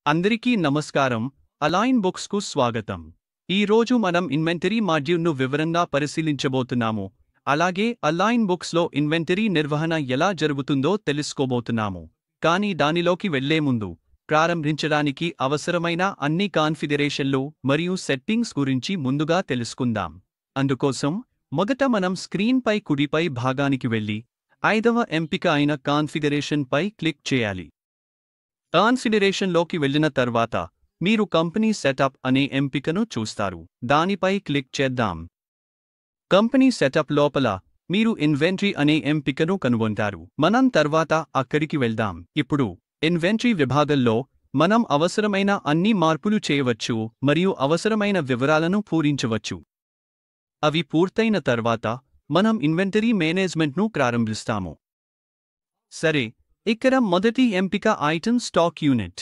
అందరికీ నమస్కారం. అలైన్ బుక్స్కు స్వాగతం. ఈ రోజు మనం ఇన్వెంటరీ మాడ్యూల్ను వివరంగా పరిశీలించబోతున్నాము. అలాగే అలైన్ బుక్స్లో ఇన్వెంటరీ నిర్వహణ ఎలా జరుగుతుందో తెలుసుకోబోతున్నాము. కానీ దానిలోకి వెళ్లే ముందు ప్రారంభించడానికి అవసరమైన అన్ని కాన్ఫిగరేషన్లు మరియు సెట్టింగ్స్ గురించి ముందుగా తెలుసుకుందాం. అందుకోసం మొదట మనం స్క్రీన్పై కుడిపై భాగానికి వెళ్లి 5వ ఎంపిక అయిన కాన్ఫిగరేషన్ పై క్లిక్ చేయాలి. కాన్ఫిగరేషన్లోకి వెళ్లిన తర్వాత మీరు కంపెనీ సెటప్ అనే ఎంపికను చూస్తారు. దానిపై క్లిక్ చేద్దాం. కంపెనీ సెటప్ లోపల మీరు ఇన్వెంటరీ అనే ఎంపికను కనుగొంటారు. మనం తర్వాత అక్కడికి వెళ్దాం. ఇప్పుడు ఇన్వెంటరీ విభాగంలో మనం అవసరమైన అన్ని మార్పులు చేయవచ్చు మరియు అవసరమైన వివరాలను పూరించవచ్చు. అవి పూర్తయిన తర్వాత మనం ఇన్వెంటరీ మేనేజ్మెంట్ను ప్రారంభిస్తాము. సరే, ఇక్కడ మొదటి ఎంపిక ఐటమ్ స్టాక్ యూనిట్.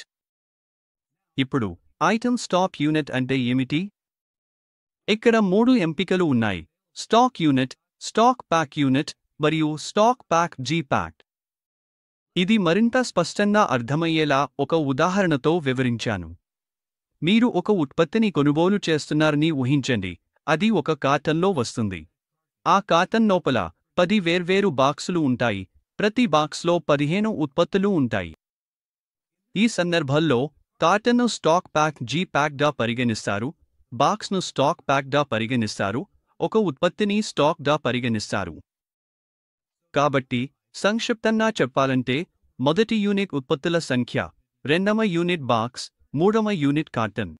ఇప్పుడు ఐటమ్ స్టాక్ యూనిట్ అంటే ఏమిటి? ఇక్కడ 3 ఎంపికలు ఉన్నాయి: stock unit, stock pack unit మరియు స్టాక్ ప్యాక్ జీ ప్యాక్. ఇది మరింత స్పష్టంగా అర్థమయ్యేలా ఒక ఉదాహరణతో వివరించాను. మీరు ఒక ఉత్పత్తిని కొనుగోలు చేస్తున్నారని ఊహించండి. అది ఒక కార్టన్లో వస్తుంది. ఆ కార్టన్ లోపల 10 వేర్వేరు బాక్సులు ఉంటాయి. ప్రతి బాక్స్లో 15 ఉత్పత్తులు ఉంటాయి. ఈ సందర్భంలో కార్టన్ను స్టాక్ ప్యాక్ జీ ప్యాక్గా పరిగణిస్తారు, బాక్స్ను స్టాక్ ప్యాక్గా పరిగణిస్తారు, ఒక ఉత్పత్తిని స్టాక్గా పరిగణిస్తారు. కాబట్టి సంక్షిప్తంగా చెప్పాలంటే, మొదటి యూనిట్ ఉత్పత్తుల సంఖ్య, రెండవ యూనిట్ బాక్స్, మూడవ యూనిట్ కార్టన్.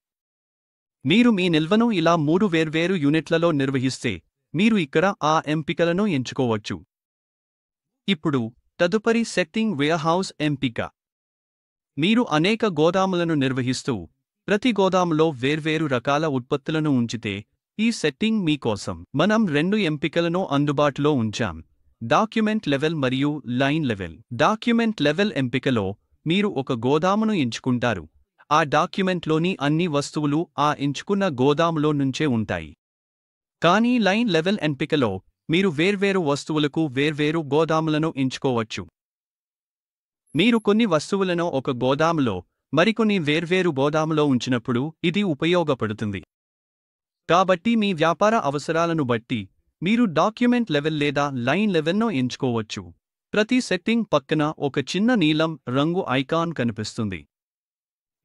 మీరు మీ నిల్వను ఇలా 3 వేర్వేరు యూనిట్లలో నిర్వహిస్తే మీరు ఇక్కడ ఆ ఎంపికలను ఎంచుకోవచ్చు. ఇప్పుడు తదుపరి సెట్టింగ్ వేర్హౌస్ ఎంపిక. మీరు అనేక గోదాములను నిర్వహిస్తూ ప్రతి గోదాములో వేర్వేరు రకాల ఉత్పత్తులను ఉంచితే ఈ సెట్టింగ్ మీకోసం. మనం 2 ఎంపికలను అందుబాటులో ఉంచాం: డాక్యుమెంట్ లెవెల్ మరియు లైన్ లెవెల్. డాక్యుమెంట్ లెవెల్ ఎంపికలో మీరు ఒక గోదామును ఎంచుకుంటారు. ఆ డాక్యుమెంట్లోని అన్ని వస్తువులు ఆ ఎంచుకున్న గోదాములో నుంచే ఉంటాయి. కానీ లైన్ లెవెల్ ఎంపికలో మీరు వేర్వేరు వస్తువులకు వేర్వేరు గోదాములను ఎంచుకోవచ్చు. మీరు కొన్ని వస్తువులను ఒక గోదాములో మరికొన్ని వేర్వేరు గోదాములో ఉంచినప్పుడు ఇది ఉపయోగపడుతుంది. కాబట్టి మీ వ్యాపార అవసరాలను బట్టి మీరు డాక్యుమెంట్ లెవెల్ లేదా లైన్ లెవెల్ను ఎంచుకోవచ్చు. ప్రతి సెట్టింగ్ పక్కన ఒక చిన్న నీలం రంగు ఐకాన్ కనిపిస్తుంది.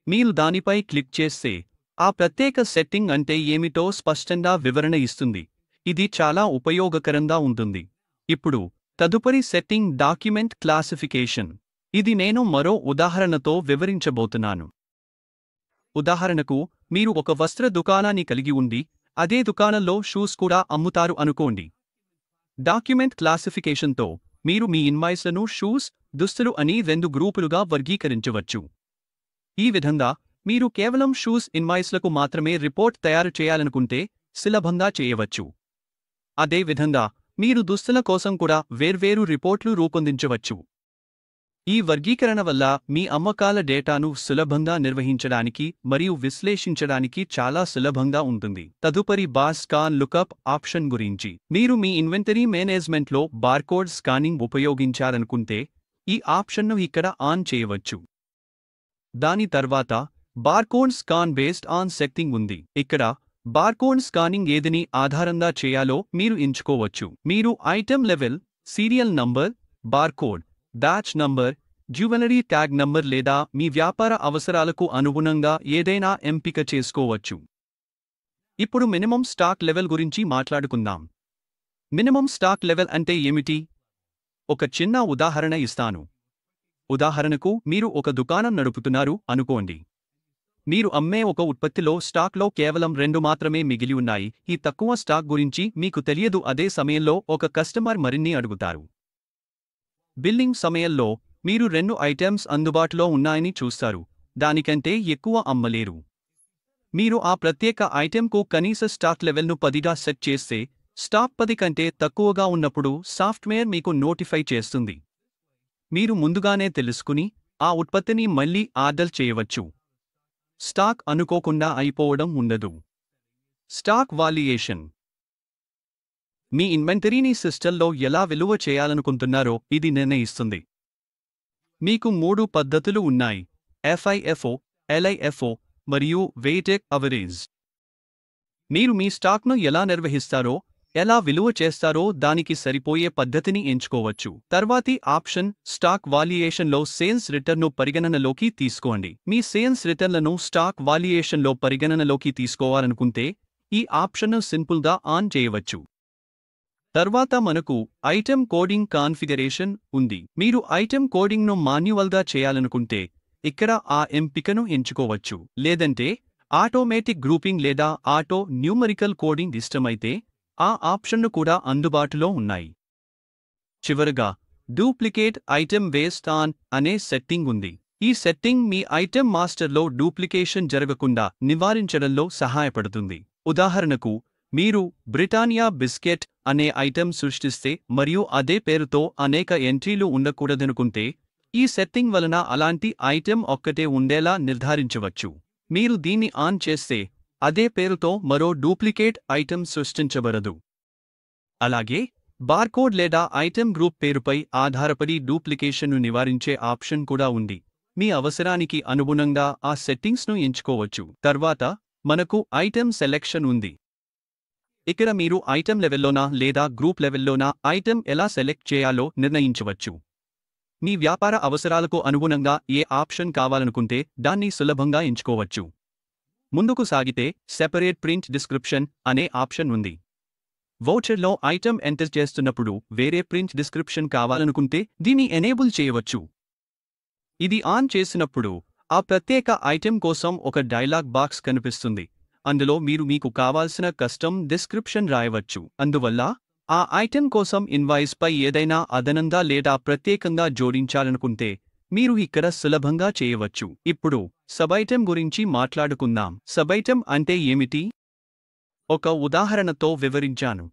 మీరు దానిపై క్లిక్ చేస్తే ఆ ప్రత్యేక సెట్టింగ్ అంటే ఏమిటో స్పష్టంగా వివరణ ఇస్తుంది. ఇది చాలా ఉపయోగకరంగా ఉంటుంది. ఇప్పుడు తదుపరి సెట్టింగ్ డాక్యుమెంట్ క్లాసిఫికేషన్. ఇది నేను మరో ఉదాహరణతో వివరించబోతున్నాను. ఉదాహరణకు, మీరు ఒక వస్త్ర దుకాణాన్ని కలిగి ఉండి అదే దుకాణంలో షూస్ కూడా అమ్ముతారు అనుకోండి. డాక్యుమెంట్ క్లాసిఫికేషన్తో మీరు మీ ఇన్వాయిస్లను షూస్, దుస్తులు అని 2 గ్రూపులుగా వర్గీకరించవచ్చు. ఈ విధంగా మీరు కేవలం షూస్ ఇన్వాయిస్లకు మాత్రమే రిపోర్ట్ తయారు చేయాలనుకుంటే సులభంగా చేయవచ్చు. అదే విధంగా మీరు దుస్తుల కోసం కూడా వేర్వేరు రిపోర్ట్లు రూపొందించవచ్చు. ఈ వర్గీకరణ వల్ల మీ అమ్మకాల డేటాను సులభంగా నిర్వహించడానికి మరియు విశ్లేషించడానికి చాలా సులభంగా ఉంటుంది. తదుపరి బార్ స్కాన్ లుకప్ ఆప్షన్ గురించి. మీరు మీ ఇన్వెంటరీ మేనేజ్మెంట్లో బార్కోడ్ స్కానింగ్ ఉపయోగించాలనుకుంటే ఈ ఆప్షన్ను ఇక్కడ ఆన్ చేయవచ్చు. దాని తర్వాత barcode scan based on setting ఉంది. ఇక్కడ బార్కోడ్ స్కానింగ్ ఏదిని ఆధారంగా చేయాలో మీరు ఎంచుకోవచ్చు. మీరు item level, serial number, barcode, batch number, jewellery tag number లేదా మీ వ్యాపార అవసరాలకు అనుగుణంగా ఏదైనా ఎంపిక చేసుకోవచ్చు. ఇప్పుడు మినిమం స్టాక్ లెవెల్ గురించి మాట్లాడుకుందాం. మినిమం స్టాక్ లెవెల్ అంటే ఏమిటి? ఒక చిన్న ఉదాహరణ ఇస్తాను. ఉదాహరణకు, మీరు ఒక దుకాణం నడుపుతున్నారు అనుకోండి. మీరు అమ్మే ఒక ఉత్పత్తిలో స్టాక్లో కేవలం 2 మాత్రమే మిగిలి ఉన్నాయి. ఈ తక్కువ స్టాక్ గురించి మీకు తెలియదు. అదే సమయంలో ఒక కస్టమర్ మరిన్ని అడుగుతారు. బిల్లింగ్ సమయంలో మీరు 2 ఐటెమ్స్ అందుబాటులో ఉన్నాయని చూస్తారు. దానికంటే ఎక్కువ అమ్మలేరు. మీరు ఆ ప్రత్యేక ఐటెంకు కనీస స్టాక్ లెవెల్ను 10గా సెట్ చేస్తే స్టాక్ 10 కంటే తక్కువగా ఉన్నప్పుడు సాఫ్ట్వేర్ మీకు నోటిఫై చేస్తుంది. మీరు ముందుగానే తెలుసుకుని ఆ ఉత్పత్తిని మళ్లీ ఆర్డర్ చేయవచ్చు. స్టాక్ అనుకోకుండా అయిపోవడం ఉండదు. Stock valuation. మీ ఇన్వెంటరీని సిస్టంలో ఎలా విలువ చేయాలనుకుంటున్నారో ఇది నిర్ణయిస్తుంది. మీకు 3 పద్ధతులు ఉన్నాయి: FIFO, LIFO మరియు వెయిటెడ్ అవరేజ్. మీరు మీ స్టాక్ను ఎలా నిర్వహిస్తారో, ఎలా విలువ చేస్తారో దానికి సరిపోయే పద్ధతిని ఎంచుకోవచ్చు. తర్వాతి ఆప్షన్ స్టాక్ వాల్యుయేషన్లో సేల్స్ రిటర్న్ను పరిగణనలోకి తీసుకోండి. మీ సేల్స్ రిటర్న్లను స్టాక్ వాల్యుయేషన్లో పరిగణనలోకి తీసుకోవాలనుకుంటే ఈ ఆప్షన్ను సింపుల్గా ఆన్ చేయవచ్చు. తర్వాత మనకు ఐటెం కోడింగ్ కాన్ఫిగరేషన్ ఉంది. మీరు ఐటెం కోడింగ్ను మాన్యువల్గా చేయాలనుకుంటే ఇక్కడ ఆ ఎంపికను ఎంచుకోవచ్చు. లేదంటే ఆటోమేటిక్ గ్రూపింగ్ లేదా ఆటో న్యూమరికల్ కోడింగ్ ఇష్టమైతే ఆ ఆప్షన్లు కూడా అందుబాటులో ఉన్నాయి. చివరగా డూప్లికేట్ ఐటెం వేస్ట్ ఆన్ అనే సెట్టింగ్ ఉంది. ఈ సెట్టింగ్ మీ ఐటెం మాస్టర్లో డూప్లికేషన్ జరగకుండా నివారించడంలో సహాయపడుతుంది. ఉదాహరణకు, మీరు బ్రిటానియా బిస్కెట్ అనే ఐటెం సృష్టిస్తే మరియు అదే పేరుతో అనేక ఎంట్రీలు ఉండకూడదనుకుంటే ఈ సెట్టింగ్ వలన అలాంటి ఐటెం ఒక్కటే ఉండేలా నిర్ధారించవచ్చు. మీరు దీన్ని ఆన్ చేస్తే అదే పేరుతో మరో డూప్లికేట్ ఐటెం సృష్టించబడదు. అలాగే బార్కోడ్ లేదా ఐటెం గ్రూప్ పేరుపై ఆధారపడి డూప్లికేషన్ను నివారించే ఆప్షన్ కూడా ఉంది. మీ అవసరానికి అనుగుణంగా ఆ సెట్టింగ్స్ను ఎంచుకోవచ్చు. తర్వాత మనకు ఐటెం సెలెక్షన్ ఉంది. ఇక్కడ మీరు ఐటెం లెవెల్లోనా లేదా గ్రూప్ లెవెల్లోనా ఐటెం ఎలా సెలెక్ట్ చేయాలో నిర్ణయించవచ్చు. మీ వ్యాపార అవసరాలకు అనుగుణంగా ఏ ఆప్షన్ కావాలనుకుంటే దాన్ని సులభంగా ఎంచుకోవచ్చు. ముందుకు సాగితే సెపరేట్ ప్రింట్ డిస్క్రిప్షన్ అనే ఆప్షన్ ఉంది. వౌచర్లో ఐటెం ఎంటర్ చేస్తున్నప్పుడు వేరే ప్రింట్ డిస్క్రిప్షన్ కావాలనుకుంటే దీన్ని ఎనేబుల్ చేయవచ్చు. ఇది ఆన్ చేసినప్పుడు ఆ ప్రత్యేక ఐటెం కోసం ఒక డైలాగ్ బాక్స్ కనిపిస్తుంది. అందులో మీరు మీకు కావాల్సిన కస్టమ్ డిస్క్రిప్షన్ రాయవచ్చు. అందువల్ల ఆ ఐటెం కోసం ఇన్వాయిస్ పై ఏదైనా అదనంగా లేదా ప్రత్యేకంగా జోడించాలనుకుంటే మీరు ఇక్కడ సులభంగా చేయవచ్చు. ఇప్పుడు సబైటెం గురించి మాట్లాడుకుందాం. సబైటెం అంటే ఏమిటి? ఒక ఉదాహరణతో వివరించాను.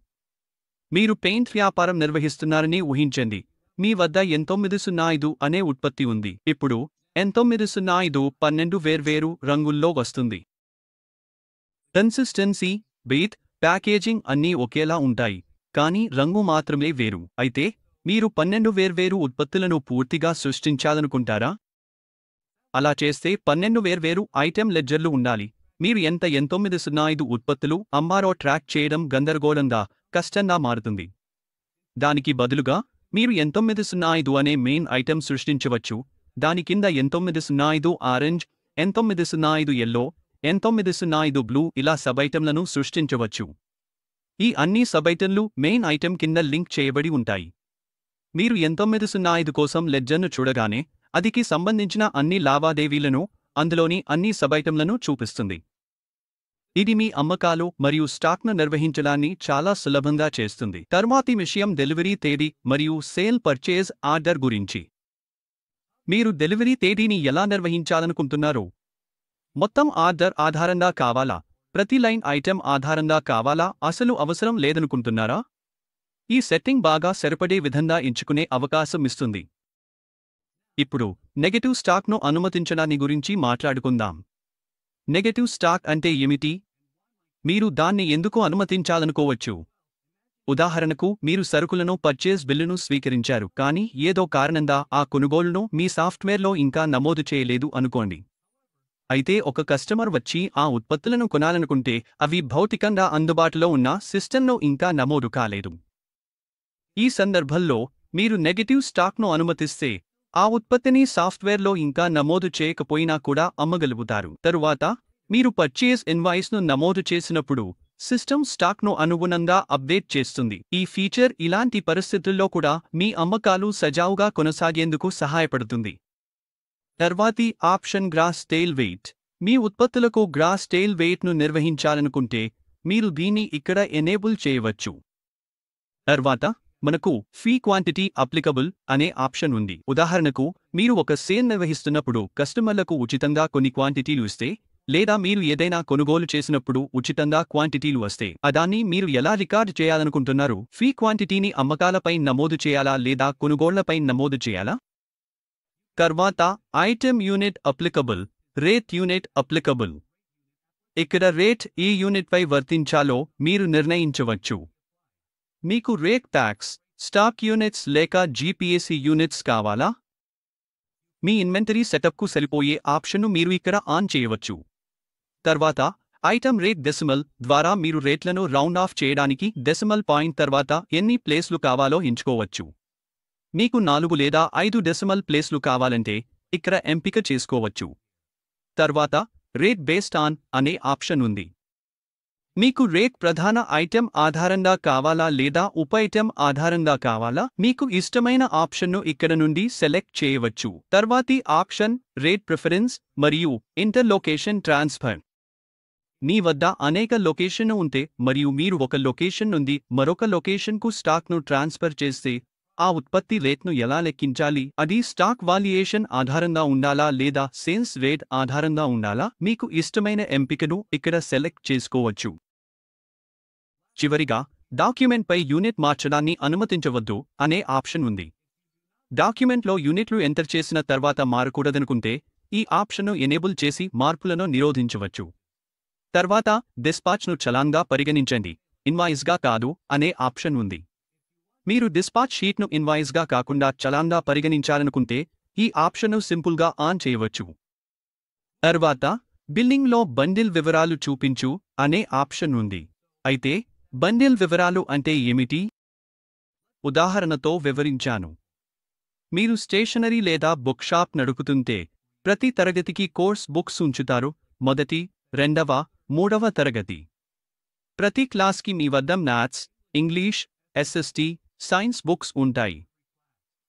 మీరు పెయింట్ వ్యాపారం నిర్వహిస్తున్నారని ఊహించండి. మీ వద్ద N905 అనే ఉత్పత్తి ఉంది. ఇప్పుడు N905 12 వేర్వేరు రంగుల్లో వస్తుంది. కన్సిస్టెన్సీ, వెయిట్, ప్యాకేజింగ్ అన్నీ ఒకేలా ఉంటాయి, కానీ రంగు మాత్రమే వేరు. అయితే మీరు 12 వేర్వేరు ఉత్పత్తులను పూర్తిగా సృష్టించాలనుకుంటారా? అలా చేస్తే 12 వేర్వేరు ఐటెం లెడ్జర్లు ఉండాలి. మీరు ఎంత N905 ఉత్పత్తులు అమ్మారో ట్రాక్ చేయడం గందరగోళంగా, కష్టంగా మారుతుంది. దానికి బదులుగా మీరు N905 అనే మెయిన్ ఐటెం సృష్టించవచ్చు. దాని కింద N905 orange, N905 yellow, N905 blue ఇలా సబైటంలను సృష్టించవచ్చు. ఈ అన్ని సబైటంలు మెయిన్ ఐటెం కింద లింక్ చేయబడి ఉంటాయి. మీరు N905 కోసం లెడ్జర్ను చూడగానే అదికి సంబంధించిన అన్ని లావాదేవీలను, అందులోని అన్ని సబైటంలను చూపిస్తుంది. ఇది మీ అమ్మకాలు మరియు స్టాక్ను నిర్వహించడాన్ని చాలా సులభంగా చేస్తుంది. తర్వాతి విషయం డెలివరీ తేదీ మరియు సేల్ పర్చేజ్ ఆర్డర్ గురించి. మీరు డెలివరీ తేదీని ఎలా నిర్వహించాలనుకుంటున్నారు? మొత్తం ఆర్డర్ ఆధారంగా కావాలా? ప్రతి లైన్ ఐటెం ఆధారంగా కావాలా? అసలు అవసరం లేదనుకుంటున్నారా? ఈ సెట్టింగ్ బాగా సరిపడే విధంగా ఎంచుకునే అవకాశం ఇస్తుంది. ఇప్పుడు నెగటివ్ స్టాక్ను అనుమతించడాన్ని గురించి మాట్లాడుకుందాం. నెగటివ్ స్టాక్ అంటే ఏమిటి? మీరు దాన్ని ఎందుకు అనుమతించాలనుకోవచ్చు? ఉదాహరణకు, మీరు సరుకులను పర్చేజ్ బిల్లును స్వీకరించారు, కానీ ఏదో కారణంగా ఆ కొనుగోలును మీ సాఫ్ట్వేర్లో ఇంకా నమోదు చేయలేదు అనుకోండి. అయితే ఒక కస్టమర్ వచ్చి ఆ ఉత్పత్తులను కొనాలనుకుంటే అవి భౌతికంగా అందుబాటులో ఉన్న సిస్టంలో ఇంకా నమోదు కాలేదు. ఈ సందర్భంలో మీరు నెగటివ్ స్టాక్ను అనుమతిస్తే ఆ ఉత్పత్తిని సాఫ్ట్వేర్లో ఇంకా నమోదు చేయకపోయినా కూడా అమ్మగలుగుతారు. తరువాత మీరు పర్చేజ్ ఇన్వాయిస్ను నమోదు చేసినప్పుడు సిస్టమ్ స్టాక్ను అనుగుణంగా అప్డేట్ చేస్తుంది. ఈ ఫీచర్ ఇలాంటి పరిస్థితుల్లో కూడా మీ అమ్మకాలు సజావుగా కొనసాగేందుకు సహాయపడుతుంది. తర్వాతి ఆప్షన్ గ్రాస్ టెయిల్ వెయిట్. మీ ఉత్పత్తులకు గ్రాస్ టెయిల్ వెయిట్ను నిర్వహించాలనుకుంటే మీరు దీన్ని ఇక్కడ ఎనేబుల్ చేయవచ్చు. తర్వాత మనకు ఫీ క్వాంటిటీ అప్లికబుల్ అనే ఆప్షన్ ఉంది. ఉదాహరణకు, మీరు ఒక సేల్ నిర్వహిస్తున్నప్పుడు కస్టమర్లకు ఉచితంగా కొన్ని క్వాంటిటీలు ఇస్తే, లేదా మీరు ఏదైనా కొనుగోలు చేసినప్పుడు ఉచితంగా క్వాంటిటీలు వస్తే, దాన్ని మీరు ఎలా రికార్డ్ చేయాలనుకుంటున్నారు? ఫీ క్వాంటిటీని అమ్మకాలపై నమోదు చేయాలా లేదా కొనుగోళ్లపై నమోదు చేయాలా? తర్వాత item unit applicable, rate unit applicable. ఇక్కడ రేట్ ఏ యూనిట్పై వర్తించాలో మీరు నిర్ణయించవచ్చు. మీకు రేట్ ట్యాక్స్, స్టాక్ యూనిట్స్ లేక జీపీఎసీ యూనిట్స్ కావాలా? మీ ఇన్వెంటరీ సెటప్కు సరిపోయే ఆప్షన్ను మీరు ఇక్కడ ఆన్ చేయవచ్చు. తర్వాత ఐటమ్ రేట్ డెసిమల్ ద్వారా మీరు రేట్లను రౌండ్ ఆఫ్ చేయడానికి డెసిమల్ పాయింట్ తర్వాత ఎన్ని ప్లేస్లు కావాలో ఎంచుకోవచ్చు. మీకు 4 లేదా 5 డెసిమల్ ప్లేస్లు కావాలంటే ఇక్కడ ఎంపిక చేసుకోవచ్చు. తర్వాత రేట్ బేస్డ్ ఆన్ అనే ఆప్షన్ ఉంది. మీకు రేట్ ప్రధాన ఐటెం ఆధారంగా కావాలా లేదా ఉప ఐటెం ఆధారంగా కావాలా? మీకు ఇష్టమైన ఆప్షన్ను ఇక్కడ నుండి సెలెక్ట్ చేయవచ్చు. తర్వాతి ఆప్షన్ రేట్ ప్రిఫరెన్స్ మరియు ఇంటర్ లొకేషన్ ట్రాన్స్ఫర్. మీ వద్ద అనేక లొకేషన్లు ఉంటే మరియు మీరు ఒక లొకేషన్ నుండి మరొక లొకేషన్కు స్టాక్ను ట్రాన్స్ఫర్ చేస్తే ఆ ఉత్పత్తి రేట్ను ఎలా లెక్కించాలి? అది స్టాక్ వాల్యుయేషన్ ఆధారంగా ఉండాలా లేదా సేల్స్ రేట్ ఆధారంగా ఉండాలా? మీకు ఇష్టమైన ఎంపికను ఇక్కడ సెలెక్ట్ చేసుకోవచ్చు. చివరిగా డాక్యుమెంట్పై యూనిట్ మార్చడాన్ని అనుమతించవద్దు అనే ఆప్షన్ ఉంది. డాక్యుమెంట్లో యూనిట్లు ఎంటర్ చేసిన తర్వాత మారకూడదనుకుంటే ఈ ఆప్షన్ను ఎనేబుల్ చేసి మార్పులను నిరోధించవచ్చు. తర్వాత డిస్పాచ్ను చలాన్గా పరిగణించండి, ఇన్వాయిస్గా కాదు అనే ఆప్షన్ ఉంది. మీరు డిస్పాచ్ షీట్ను ఇన్వాయిస్గా కాకుండా చలాన్గా పరిగణించాలనుకుంటే ఈ ఆప్షన్ను సింపుల్గా ఆన్ చేయవచ్చు. తర్వాత బిల్లింగ్లో బండిల్ వివరాలు చూపించు అనే ఆప్షన్ ఉంది. అయితే బండిల్ వివరాలు అంటే ఏమిటి? ఉదాహరణతో వివరించాను. మీరు స్టేషనరీ లేదా బుక్ షాప్ నడుపుతుంటే ప్రతి తరగతికి కోర్స్ బుక్స్ ఉంచుతారు, మొదటి, రెండవ, మూడవ తరగతి. ప్రతి క్లాస్కి మీ వద్ద maths, English, SST, science books ఉంటాయి.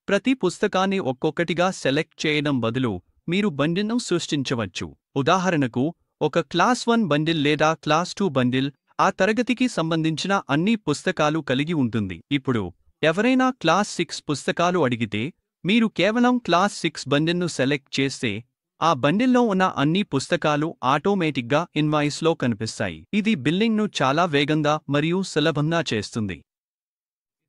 ప్రతి పుస్తకాన్ని ఒక్కొక్కటిగా సెలెక్ట్ చేయడం బదులు మీరు బండిల్ను సృష్టించవచ్చు. ఉదాహరణకు ఒక క్లాస్ 1 బండిల్ లేదా క్లాస్ 2 బండిల్ ఆ తరగతికి సంబంధించిన అన్ని పుస్తకాలు కలిగి ఉంటుంది. ఇప్పుడు ఎవరైనా క్లాస్ 6 పుస్తకాలు అడిగితే మీరు కేవలం క్లాస్ 6 బండిల్ను సెలెక్ట్ చేస్తే ఆ బండిల్లో ఉన్న అన్ని పుస్తకాలు ఆటోమేటిక్గా ఇన్వాయిస్లో కనిపిస్తాయి. ఇది బిల్లింగ్ను చాలా వేగంగా మరియు సులభంగా చేస్తుంది.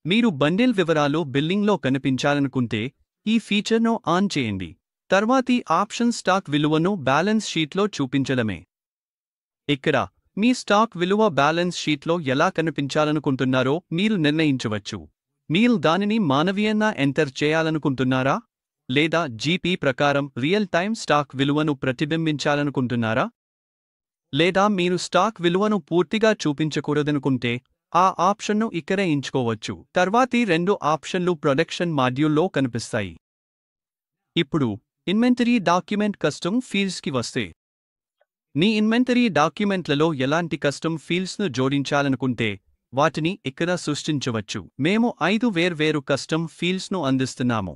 మీరు బండిల్ వివరాలు బిల్లింగ్లో కనిపించాలనుకుంటే ఈ ఫీచర్ను ఆన్ చేయండి. తర్వాతి ఆప్షన్ స్టాక్ విలువను బ్యాలెన్స్ షీట్లో చూపించడమే. ఇక్కడ మీ స్టాక్ విలువ బ్యాలెన్స్ షీట్లో ఎలా కనిపించాలనుకుంటున్నారో మీరు నిర్ణయించవచ్చు. మీరు దానిని మానవీయంగా ఎంటర్ చేయాలనుకుంటున్నారా? లేదా జీపీ ప్రకారం రియల్ టైమ్ స్టాక్ విలువను ప్రతిబింబించాలనుకుంటున్నారా? లేదా మీరు స్టాక్ విలువను పూర్తిగా చూపించకూడదనుకుంటే ఆ ఆప్షన్ను ఇక్కడ ఎంచుకోవచ్చు. తర్వాతి 2 ఆప్షన్లు ప్రొడక్షన్ మాడ్యూల్లో కనిపిస్తాయి. ఇప్పుడు ఇన్వెంటరీ డాక్యుమెంట్ కస్టమ్ ఫీల్డ్స్కి వస్తే, మీ ఇన్వెంటరీ డాక్యుమెంట్లలో ఎలాంటి కస్టమ్ ఫీల్డ్స్ను జోడించాలనుకుంటే వాటిని ఇక్కడ సృష్టించవచ్చు. మేము 5 వేర్వేరు కస్టమ్ ఫీల్డ్స్ను అందిస్తున్నాము.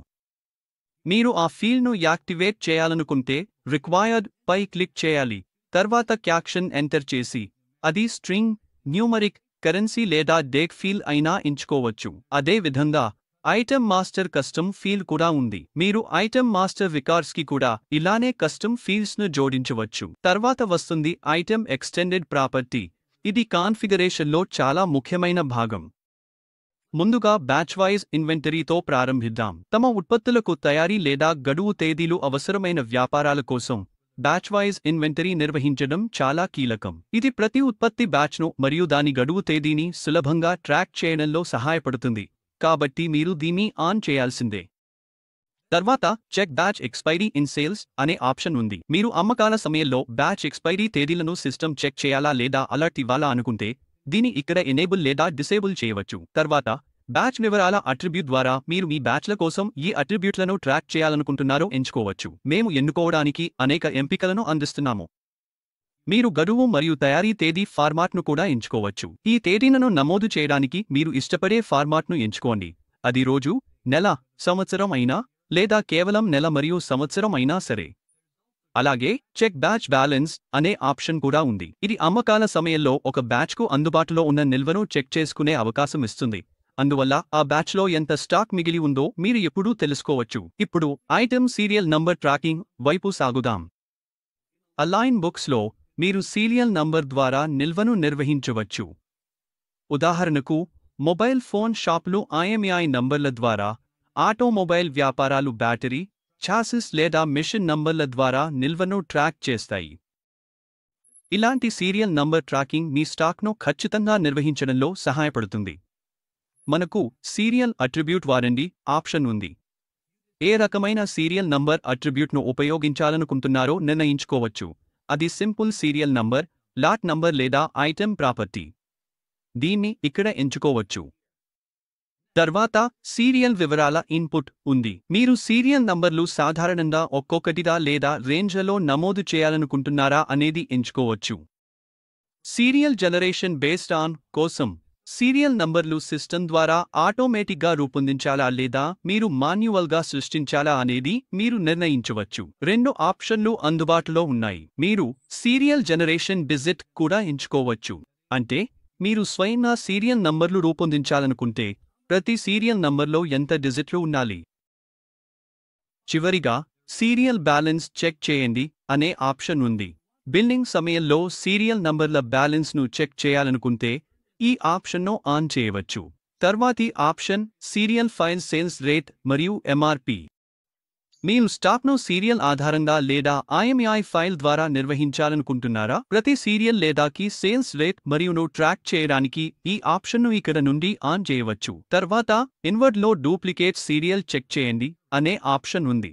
మీరు ఆ ఫీల్డ్ను యాక్టివేట్ చేయాలనుకుంటే రిక్వైర్డ్ పై క్లిక్ చేయాలి. తర్వాత క్యాప్షన్ ఎంటర్ చేసి అది స్ట్రింగ్, న్యూమరిక్, కరెన్సీ లేదా డేట్ ఫీల్డ్ అయినా ఎంచుకోవచ్చు. అదే విధంగా ఐటమ్ మాస్టర్ కస్టమ్ ఫీల్డ్ కూడా ఉంది. మీరు ఐటమ్ మాస్టర్ రికార్డ్స్కి కూడా ఇలానే కస్టమ్ ఫీల్డ్స్ను జోడించవచ్చు. తర్వాత వస్తుంది ఐటమ్ ఎక్స్టెండెడ్ ప్రాపర్టీ. ఇది కాన్ఫిగరేషన్లో చాలా ముఖ్యమైన భాగం. ముందుగా బ్యాచ్ వైజ్ ఇన్వెంటరీతో ప్రారంభిద్దాం. తమ ఉత్పత్తులకు తయారీ లేదా గడువు తేదీలు అవసరమైన వ్యాపారాల కోసం బ్యాచ్ వైజ్ ఇన్వెంటరీ నిర్వహించడం చాలా కీలకం. ఇది ప్రతి ఉత్పత్తి బ్యాచ్ను మరియు దాని గడువు తేదీని సులభంగా ట్రాక్ చేయడంలో సహాయపడుతుంది. కాబట్టి మీరు దీన్ని ఆన్ చేయాల్సిందే. తర్వాత check batch expiry in sales అనే ఆప్షన్ ఉంది. మీరు అమ్మకాల సమయంలో బ్యాచ్ ఎక్స్పైరీ తేదీలను సిస్టమ్ చెక్ చేయాలా లేదా అలర్ట్ ఇవ్వాలా అనుకుంటే దీని ఇక్కడ ఎనేబుల్ లేదా డిసేబుల్ చేయవచ్చు. తర్వాత బ్యాచ్ వివరాల అట్రిబ్యూట్ ద్వారా మీరు మీ బ్యాచ్ల కోసం ఈ అట్రిబ్యూట్లను ట్రాక్ చేయాలనుకుంటున్నారో ఎంచుకోవచ్చు. మేము ఎన్నుకోవడానికి అనేక ఎంపికలను అందిస్తున్నాము. మీరు గడువు మరియు తయారీ తేదీ ఫార్మాట్ను కూడా ఎంచుకోవచ్చు. ఈ తేదీలను నమోదు చేయడానికి మీరు ఇష్టపడే ఫార్మాట్ను ఎంచుకోండి. అది రోజు, నెల, సంవత్సరం అయినా లేదా కేవలం నెల మరియు సంవత్సరం అయినా సరే. అలాగే చెక్ బ్యాచ్ బ్యాలెన్స్ అనే ఆప్షన్ కూడా ఉంది. ఇది అమ్మకాల సమయంలో ఒక బ్యాచ్కు అందుబాటులో ఉన్న నిల్వను చెక్ చేసుకునే అవకాశం ఇస్తుంది. అందువల్ల ఆ బ్యాచ్లో ఎంత స్టాక్ మిగిలి ఉందో మీరు ఎప్పుడూ తెలుసుకోవచ్చు. ఇప్పుడు ఐటమ్ సీరియల్ నంబర్ ట్రాకింగ్ వైపు సాగుదాం. అలైన్ బుక్స్లో మీరు సీరియల్ నంబర్ ద్వారా నిల్వను నిర్వహించవచ్చు. ఉదాహరణకు మొబైల్ ఫోన్ షాపులు IMEI నంబర్ల ద్వారా, ఆటోమొబైల్ వ్యాపారాలు బ్యాటరీ, ఛాసిస్ లేదా మెషిన్ నంబర్ల ద్వారా నిల్వను ట్రాక్ చేస్తాయి. ఇలాంటి సీరియల్ నంబర్ ట్రాకింగ్ మీ స్టాక్ను ఖచ్చితంగా నిర్వహించడంలో సహాయపడుతుంది. మనకు సీరియల్ అట్రిబ్యూట్ వారండి ఆప్షన్ ఉంది. ఏ రకమైన సీరియల్ నంబర్ అట్రిబ్యూట్ను ఉపయోగించాలనుకుంటున్నారో నిర్ణయించుకోవచ్చు. అది simple serial number, lot number లేదా ఐటెమ్ ప్రాపర్టీ. దీన్ని ఇక్కడ ఎంచుకోవచ్చు. తర్వాత సీరియల్ వివరాల ఇన్పుట్ ఉంది. మీరు సీరియల్ నంబర్లు సాధారణంగా ఒక్కొక్కటిగా లేదా రేంజ్లలో నమోదు చేయాలనుకుంటున్నారా అనేది ఎంచుకోవచ్చు. సీరియల్ జనరేషన్ బేస్డ్ ఆన్ కోసం సీరియల్ నంబర్లు సిస్టమ్ ద్వారా ఆటోమేటిక్గా రూపొందించాలా లేదా మీరు మాన్యువల్గా సృష్టించాలా అనేది మీరు నిర్ణయించవచ్చు. 2 ఆప్షన్లు అందుబాటులో ఉన్నాయి. మీరు సీరియల్ జనరేషన్ డిజిట్ కూడా ఎంచుకోవచ్చు. అంటే మీరు స్వయంగా సీరియల్ నంబర్లు రూపొందించాలనుకుంటే ప్రతి సీరియల్ నంబర్లో ఎంత డిజిట్లు ఉండాలి. చివరిగా సీరియల్ బ్యాలెన్స్ చెక్ చేయండి అనే ఆప్షన్ ఉంది. బిల్లింగ్ సమయంలో సీరియల్ నంబర్ల బ్యాలెన్స్ను చెక్ చేయాలనుకుంటే ఈ ఆప్షన్ను ఆన్ చేయవచ్చు. తర్వాతి option serial file sales rate మరియు ఎంఆర్పి. మీరు స్టాక్ను సీరియల్ ఆధారంగా లేదా ఐఎంఈఐ ఫైల్ ద్వారా నిర్వహించాలనుకుంటున్నారా? ప్రతి సీరియల్ లేదా కీ సేల్స్ రేట్ మరియును ట్రాక్ చేయడానికి ఈ ఆప్షన్ను ఇక్కడ నుండి ఆన్ చేయవచ్చు. తర్వాత ఇన్వర్డ్లో డూప్లికేట్ సీరియల్ చెక్ చేయండి అనే ఆప్షన్ ఉంది.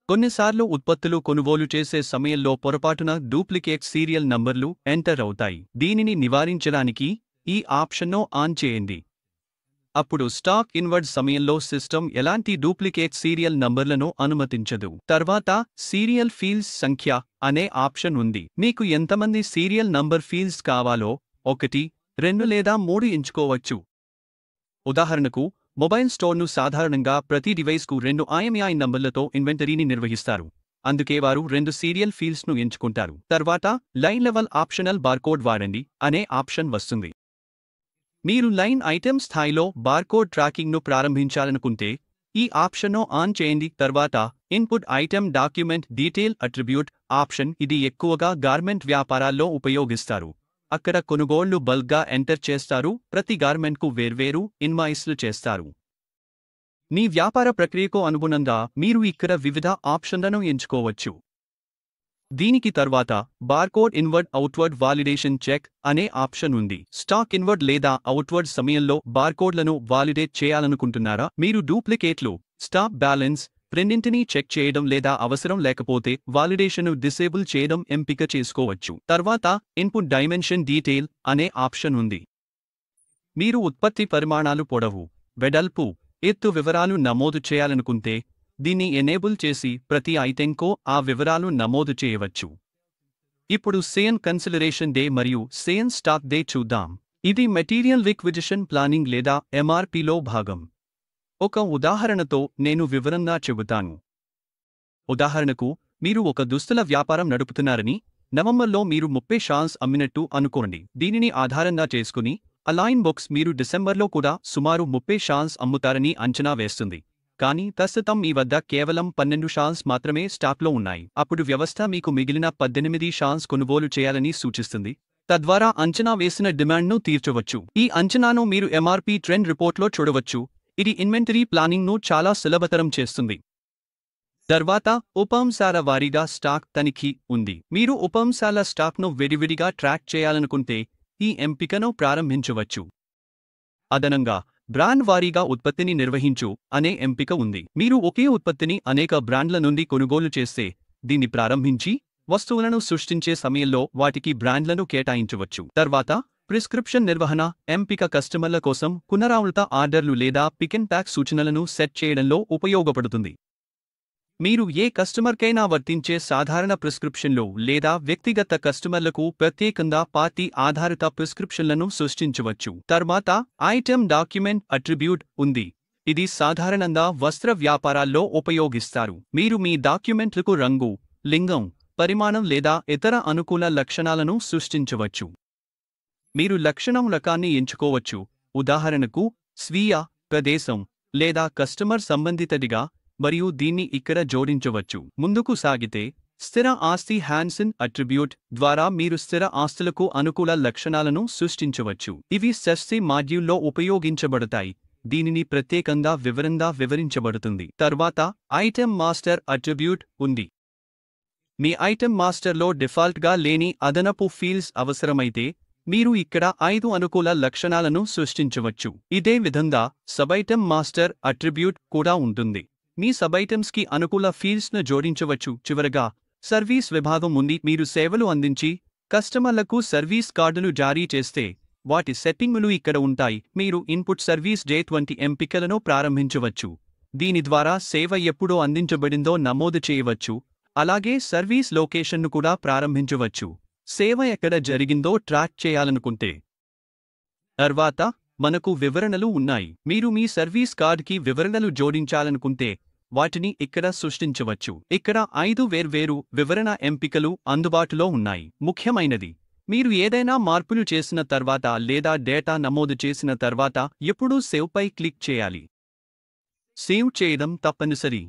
కొన్నిసార్లు ఉత్పత్తులు కొనుగోలు చేసే సమయంలో పొరపాటున డూప్లికేట్ సీరియల్ నంబర్లు ఎంటర్ అవుతాయి. దీనిని నివారించడానికి ఈ ఆప్షన్ను ఆన్ చేయండి. అప్పుడు స్టాక్ ఇన్వర్డ్ సమయంలో సిస్టమ్ ఎలాంటి డూప్లికేట్ సీరియల్ నంబర్లను అనుమతించదు. తర్వాత సీరియల్ ఫీల్డ్స్ సంఖ్య అనే ఆప్షన్ ఉంది. మీకు ఎంతమంది సీరియల్ నంబర్ ఫీల్డ్స్ కావాలో 1, 2 లేదా 3 ఎంచుకోవచ్చు. ఉదాహరణకు మొబైల్ స్టోర్ను సాధారణంగా ప్రతి డివైస్కు 2 ఐఎంఈఐ నంబర్లతో ఇన్వెంటరీని నిర్వహిస్తారు. అందుకే వారు 2 సీరియల్ ఫీల్డ్స్ను ఎంచుకుంటారు. తర్వాత లైన్ లెవెల్ ఆప్షనల్ బార్కోడ్ వాడండి అనే ఆప్షన్ వస్తుంది. మీరు లైన్ ఐటెమ్ స్థాయిలో బార్కోడ్ ట్రాకింగ్ను ప్రారంభించాలనుకుంటే ఈ ఆప్షన్ను ఆన్ చేయండి. తర్వాత input item document detail attribute option. ఇది ఎక్కువగా గార్మెంట్ వ్యాపారాల్లో ఉపయోగిస్తారు. అక్కడ కొనుగోళ్లు బల్క్గా ఎంటర్ చేస్తారు. ప్రతి గార్మెంట్కు వేర్వేరు ఇన్వాయిస్లు చేస్తారు. మీ వ్యాపార ప్రక్రియకు అనుగుణంగా మీరు ఇక్కడ వివిధ ఆప్షన్లను ఎంచుకోవచ్చు. దీనికి తర్వాత barcode inward outward validation check అనే ఆప్షన్ ఉంది. స్టాక్ ఇన్వర్డ్ లేదా అవుట్వర్డ్ సమయంలో బార్కోడ్లను వాలిడేట్ చేయాలనుకుంటున్నారా? మీరు డూప్లికేట్లు, స్టాక్ బ్యాలెన్స్ రెండింటినీ చెక్ చేయడం లేదా అవసరం లేకపోతే వాలిడేషన్ను డిసేబుల్ చేయడం ఎంపిక చేసుకోవచ్చు. తర్వాత ఇన్పుట్ డైమెన్షన్ డీటెయిల్ అనే ఆప్షన్ ఉంది. మీరు ఉత్పత్తి పరిమాణాలు, పొడవు, వెడల్పు, ఎత్తు వివరాలు నమోదు చేయాలనుకుంటే దీన్ని ఎనేబుల్ చేసి ప్రతి ఐటెంకో ఆ వివరాలు నమోదు చేయవచ్చు. ఇప్పుడు సేన్ కన్సిడరేషన్ డే మరియు సేన్ స్టాక్ డే చూద్దాం. ఇది మెటీరియల్ రిక్విజిషన్ ప్లానింగ్ లేదా ఎంఆర్పిలో భాగం. ఒక ఉదాహరణతో నేను వివరంగా చెబుతాను. ఉదాహరణకు మీరు ఒక దుస్తుల వ్యాపారం నడుపుతున్నారని, నవంబర్లో మీరు 30 అమ్మినట్టు అనుకోండి. దీనిని ఆధారంగా చేసుకుని అలైన్ బుక్స్ మీరు డిసెంబర్లో కూడా సుమారు 30 అమ్ముతారని అంచనా వేస్తుంది. కానీ ప్రస్తుతం మీ వద్ద కేవలం 12 మాత్రమే స్టాక్లో ఉన్నాయి. అప్పుడు వ్యవస్థ మీకు మిగిలిన 18 కొనుగోలు చేయాలని సూచిస్తుంది. తద్వారా అంచనా వేసిన డిమాండ్ను తీర్చవచ్చు. ఈ అంచనాను మీరు ఎంఆర్పి ట్రెండ్ రిపోర్ట్లో చూడవచ్చు. ఇది ఇన్వెంటరీ ప్లానింగ్ను చాలా సులభతరం చేస్తుంది. తర్వాత ఉపంశాల వారీగా స్టాక్ తనిఖీ ఉంది. మీరు ఉపంశాల స్టాక్ను విడివిడిగా ట్రాక్ చేయాలనుకుంటే ఈ ఎంపికను ప్రారంభించవచ్చు. అదనంగా బ్రాండ్ వారీగా ఉత్పత్తిని నిర్వహించు అనే ఎంపిక ఉంది. మీరు ఒకే ఉత్పత్తిని అనేక బ్రాండ్ల నుండి కొనుగోలు చేస్తే దీన్ని ప్రారంభించి వస్తువులను సృష్టించే సమయంలో వాటికి బ్రాండ్లను కేటాయించవచ్చు. తర్వాత ప్రిస్క్రిప్షన్ నిర్వహణ ఎంపిక కస్టమర్ల కోసం పునరావృత ఆర్డర్లు లేదా పిక్ అండ్ ప్యాక్ సూచనలను సెట్ చేయడంలో ఉపయోగపడుతుంది. మీరు ఏ కస్టమర్కైనా వర్తించే సాధారణ ప్రిస్క్రిప్షన్లు లేదా వ్యక్తిగత కస్టమర్లకు ప్రత్యేకంగా పార్టీ ఆధారిత ప్రిస్క్రిప్షన్లను సృష్టించవచ్చు. తర్వాత ఐటెమ్ డాక్యుమెంట్ అట్రిబ్యూట్ ఉంది. ఇది సాధారణంగా వస్త్ర వ్యాపారాల్లో ఉపయోగిస్తారు. మీరు మీ డాక్యుమెంట్లకు రంగు, లింగం, పరిమాణం లేదా ఇతర అనుకూల లక్షణాలను సృష్టించవచ్చు. మీరు లక్షణం రకాన్ని ఎంచుకోవచ్చు. ఉదాహరణకు స్వీయ, ప్రదేశం లేదా కస్టమర్ సంబంధితదిగా, మరియు దీన్ని ఇక్కడ జోడించవచ్చు. ముందుకు సాగితే స్థిర ఆస్తి హ్యాండ్సన్ అట్రిబ్యూట్ ద్వారా మీరు స్థిర ఆస్తులకు అనుకూల లక్షణాలను సృష్టించవచ్చు. ఇవి సెస్సి మాడ్యూల్లో ఉపయోగించబడతాయి. దీనిని ప్రత్యేకంగా వివరంగా వివరించబడుతుంది. తర్వాత ఐటెమ్ మాస్టర్ అట్రిబ్యూట్ ఉంది. మీ ఐటెమ్ మాస్టర్లో డిఫాల్ట్గా లేని అదనపు ఫీల్డ్స్ అవసరమైతే మీరు ఇక్కడ 5 అనుకూల లక్షణాలను సృష్టించవచ్చు. ఇదే విధంగా సబైటెమ్ మాస్టర్ అట్రిబ్యూట్ కూడా ఉంటుంది. మీ సబైటమ్స్కి అనుకూల ఫీల్డ్స్ను జోడించవచ్చు. చివరగా, సర్వీస్ విభాగం ఉంది. మీరు సేవలు అందించి కస్టమర్లకు సర్వీస్ కార్డులు జారీ చేస్తే వాటి సెట్టింగులు ఇక్కడ ఉంటాయి. మీరు ఇన్పుట్ సర్వీస్ డేట్ వంటి ఎంపికలను ప్రారంభించవచ్చు. దీని ద్వారా సేవ ఎప్పుడు అందించబడిందో నమోదు చేయవచ్చు. అలాగే సర్వీస్ లొకేషన్ను కూడా ప్రారంభించవచ్చు. సేవ ఎక్కడ జరిగిందో ట్రాక్ చేయాలనుకుంటే. తర్వాత మనకు వివరణలు ఉన్నాయి. మీరు మీ సర్వీస్ కార్డ్కి వివరణలు జోడించాలనుకుంటే వాటిని ఇక్కడ సృష్టించవచ్చు. ఇక్కడ 5 వేర్వేరు వివరణ ఎంపికలు అందుబాటులో ఉన్నాయి. ముఖ్యమైనది, మీరు ఏదైనా మార్పులు చేసిన తర్వాత లేదా డేటా నమోదు చేసిన తర్వాత ఎప్పుడూ సేవ్పై క్లిక్ చేయాలి. సేవ్ చేయడం తప్పనిసరి.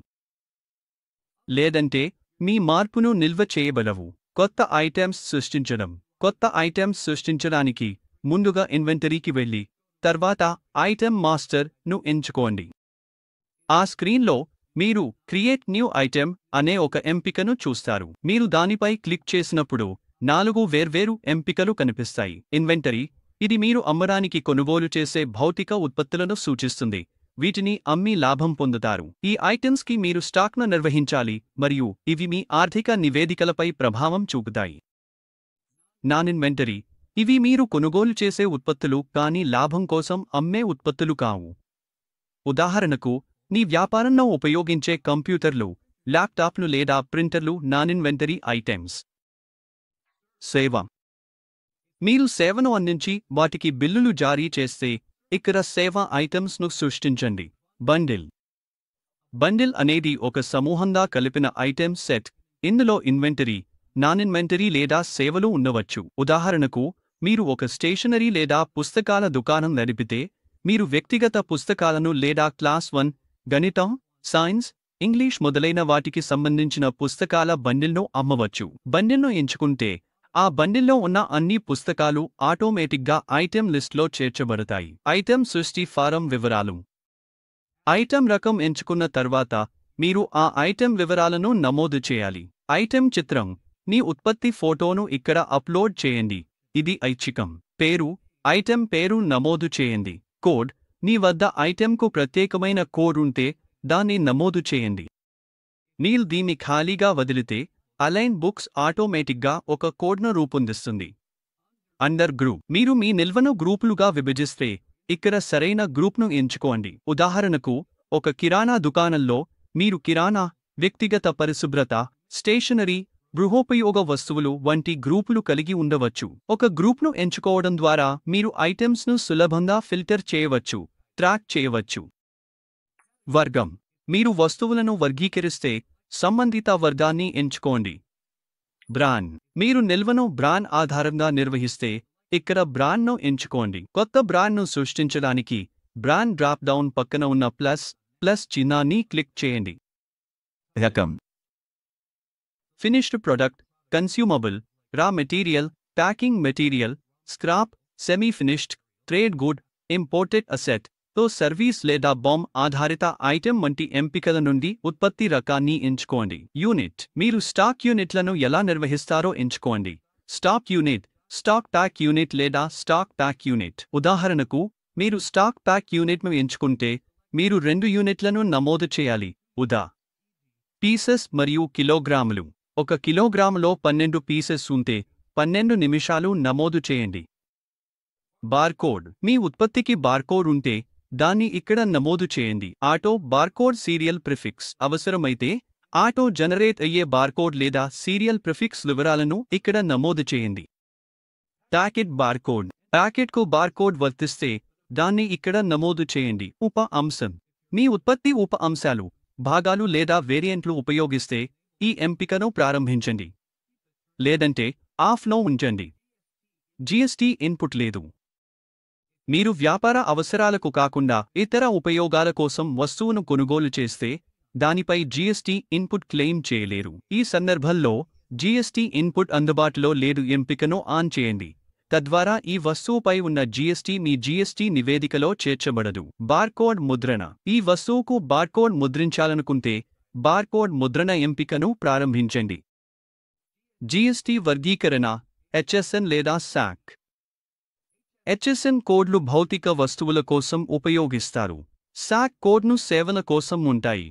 లేదంటే మీ మార్పును నిల్వ చేయబడవు. కొత్త ఐటెమ్స్ సృష్టించడం. కొత్త ఐటెమ్స్ సృష్టించడానికి ముందుగా ఇన్వెంటరీకి వెళ్ళి తర్వాత ఐటెమ్ మాస్టర్ను ఎంచుకోండి. ఆ స్క్రీన్లో మీరు క్రియేట్ న్యూ ఐటెమ్ అనే ఒక ఎంపికను చూస్తారు. మీరు దానిపై క్లిక్ చేసినప్పుడు 4 వేర్వేరు ఎంపికలు కనిపిస్తాయి. ఇన్వెంటరీ, ఇది మీరు అమ్మడానికి కొనుగోలు చేసే భౌతిక ఉత్పత్తులను సూచిస్తుంది. వీటిని అమ్మి లాభం పొందుతారు. ఈ ఐటెమ్స్కి మీరు స్టాక్ను నిర్వహించాలి మరియు ఇవి మీ ఆర్థిక నివేదికలపై ప్రభావం చూపుతాయి. నాన్ ఇన్వెంటరీ, ఇవి మీరు కొనుగోలు చేసే ఉత్పత్తులు కానీ లాభం కోసం అమ్మే ఉత్పత్తులు కావు. ఉదాహరణకు, మీ వ్యాపారంలో ఉపయోగించే కంప్యూటర్లు, ల్యాప్టాప్లు లేదా ప్రింటర్లు నాన్ ఇన్వెంటరీ ఐటెమ్స్. సేవ, మీరు సేవను అందించి వాటికి బిల్లులు జారీ చేస్తే ఇక్కడ సేవ ఐటమ్స్ను సృష్టించండి. బండిల్. బండిల్ అనేది ఒక సమూహంగా కలిపిన ఐటెమ్స్ సెట్. ఇందులో ఇన్వెంటరీ, నాన్ ఇన్వెంటరీ లేదా సేవలు ఉండవచ్చు. ఉదాహరణకు, మీరు ఒక స్టేషనరీ లేదా పుస్తకాల దుకాణం నడిపితే మీరు వ్యక్తిగత పుస్తకాలను లేదా క్లాస్ 1 గణితం, సైన్స్, ఇంగ్లీష్ మొదలైన వాటికి సంబంధించిన పుస్తకాల బండిల్ను అమ్మవచ్చు. బండిల్ను ఎంచుకుంటే ఆ బండిల్లో ఉన్న అన్ని పుస్తకాలు ఆటోమేటిక్గా ఐటెం లిస్ట్లో చేర్చబడతాయి. ఐటెం సృష్టి ఫారం వివరాలు. ఐటెం రకం ఎంచుకున్న తర్వాత మీరు ఆ ఐటెం వివరాలను నమోదు చేయాలి. ఐటెం చిత్రం, మీ ఉత్పత్తి ఫోటోను ఇక్కడ అప్లోడ్ చేయండి. ఇది ఐచ్ఛికం. పేరు, ఐటెం పేరు నమోదు చేయండి. కోడ్, మీ వద్ద ఐటెంకు ప్రత్యేకమైన కోడ్ ఉంటే దాన్ని నమోదు చేయండి. మీరు దీన్ని ఖాళీగా వదిలితే అలైన్ బుక్స్ ఆటోమేటిక్గా ఒక కోడ్ను రూపొందిస్తుంది. అండర్ గ్రూప్, మీరు మీ నిల్వను గ్రూపులుగా విభజిస్తే ఇక్కడ సరైన గ్రూప్ను ఎంచుకోండి. ఉదాహరణకు, ఒక కిరాణా దుకాణంలో మీరు కిరాణా, వ్యక్తిగత పరిశుభ్రత, స్టేషనరీ, గృహోపయోగ వస్తువులు వంటి గ్రూపులు కలిగి ఉండవచ్చు. ఒక గ్రూప్ను ఎంచుకోవడం ద్వారా మీరు ఐటెమ్స్ను సులభంగా ఫిల్టర్ చేయవచ్చు, ట్రాక్ చేయవచ్చు. వర్గం, మీరు వస్తువులను వర్గీకరిస్తే సంబంధిత వర్గాన్ని ఎంచుకోండి. బ్రాండ్, మీరు నిల్వను బ్రాండ్ ఆధారంగా నిర్వహిస్తే ఇక్కడ బ్రాండ్ను ఎంచుకోండి. కొత్త బ్రాండ్ను సృష్టించడానికి బ్రాండ్ డ్రాప్ డౌన్ పక్కన ఉన్న ప్లస్ చిహ్నాన్ని క్లిక్ చేయండి. రకం, finished product, consumable, raw material, packing material, scrap, semi finished, trade good, imported asset తో సర్వీస్ లేదా బాంబ్ ఆధారిత ఐటెం వంటి ఎంపికల నుండి ఉత్పత్తి రకాన్ని ఎంచుకోండి. యూనిట్, మీరు స్టాక్ యూనిట్లను ఎలా నిర్వహిస్తారో ఎంచుకోండి. Stock unit, stock pack unit లేదా స్టాక్ ప్యాక్ యూనిట్. ఉదాహరణకు, మీరు స్టాక్ ప్యాక్ యూనిట్ను ఎంచుకుంటే మీరు 2 యూనిట్లను నమోదు చేయాలి. ఉదా. పీసెస్ మరియు కిలోగ్రాములు. 1 కిలోగ్రాములో 12 పీసెస్ ఉంటే 12 నిమిషాలు నమోదు చేయండి. బార్కోడ్, మీ ఉత్పత్తికి బార్కోడ్ ఉంటే దాన్ని ఇక్కడ నమోదు చేయండి. ఆటో బార్కోడ్ సీరియల్ ప్రిఫిక్స్, అవసరమైతే ఆటో జనరేట్ అయ్యే బార్కోడ్ లేదా సీరియల్ ప్రిఫిక్స్ వివరాలను ఇక్కడ నమోదు చేయండి. ప్యాకెట్ బార్కోడ్, ప్యాకెట్కు బార్కోడ్ వర్తిస్తే దాన్ని ఇక్కడ నమోదు చేయండి. ఉప అంశం, మీ ఉత్పత్తి ఉప అంశాలు, భాగాలు లేదా వేరియంట్లు ఉపయోగిస్తే ఈ ఎంపికను ప్రారంభించండి. లేదంటే ఆఫ్లో ఉంచండి. జీఎస్టీ ఇన్పుట్ లేదు. మీరు వ్యాపార అవసరాలకు కాకుండా ఇతర ఉపయోగాల కోసం వస్తువును కొనుగోలు చేస్తే దానిపై జీఎస్టీ ఇన్పుట్ క్లెయిమ్ చేయలేరు. ఈ సందర్భంలో జీఎస్టీ ఇన్పుట్ అందుబాటులో లేదు ఎంపికను ఆన్ చేయండి. తద్వారా ఈ వస్తువుపై ఉన్న జీఎస్టీ మీ జీఎస్టీ నివేదికలో చేర్చబడదు. బార్కోడ్ ముద్రణ, ఈ వస్తువుకు బార్కోడ్ ముద్రించాలనుకుంటే బార్కోడ్ ముద్రణ ఎంపికను ప్రారంభించండి. జీఎస్టీ వర్గీకరణ, హెచ్ఎస్ఎన్ లేదా శాక్. హెచ్ఎస్ఎన్ కోడ్లు భౌతిక వస్తువుల కోసం ఉపయోగిస్తారు. శాక్ కోడ్ను సేవల కోసం ఉంటాయి.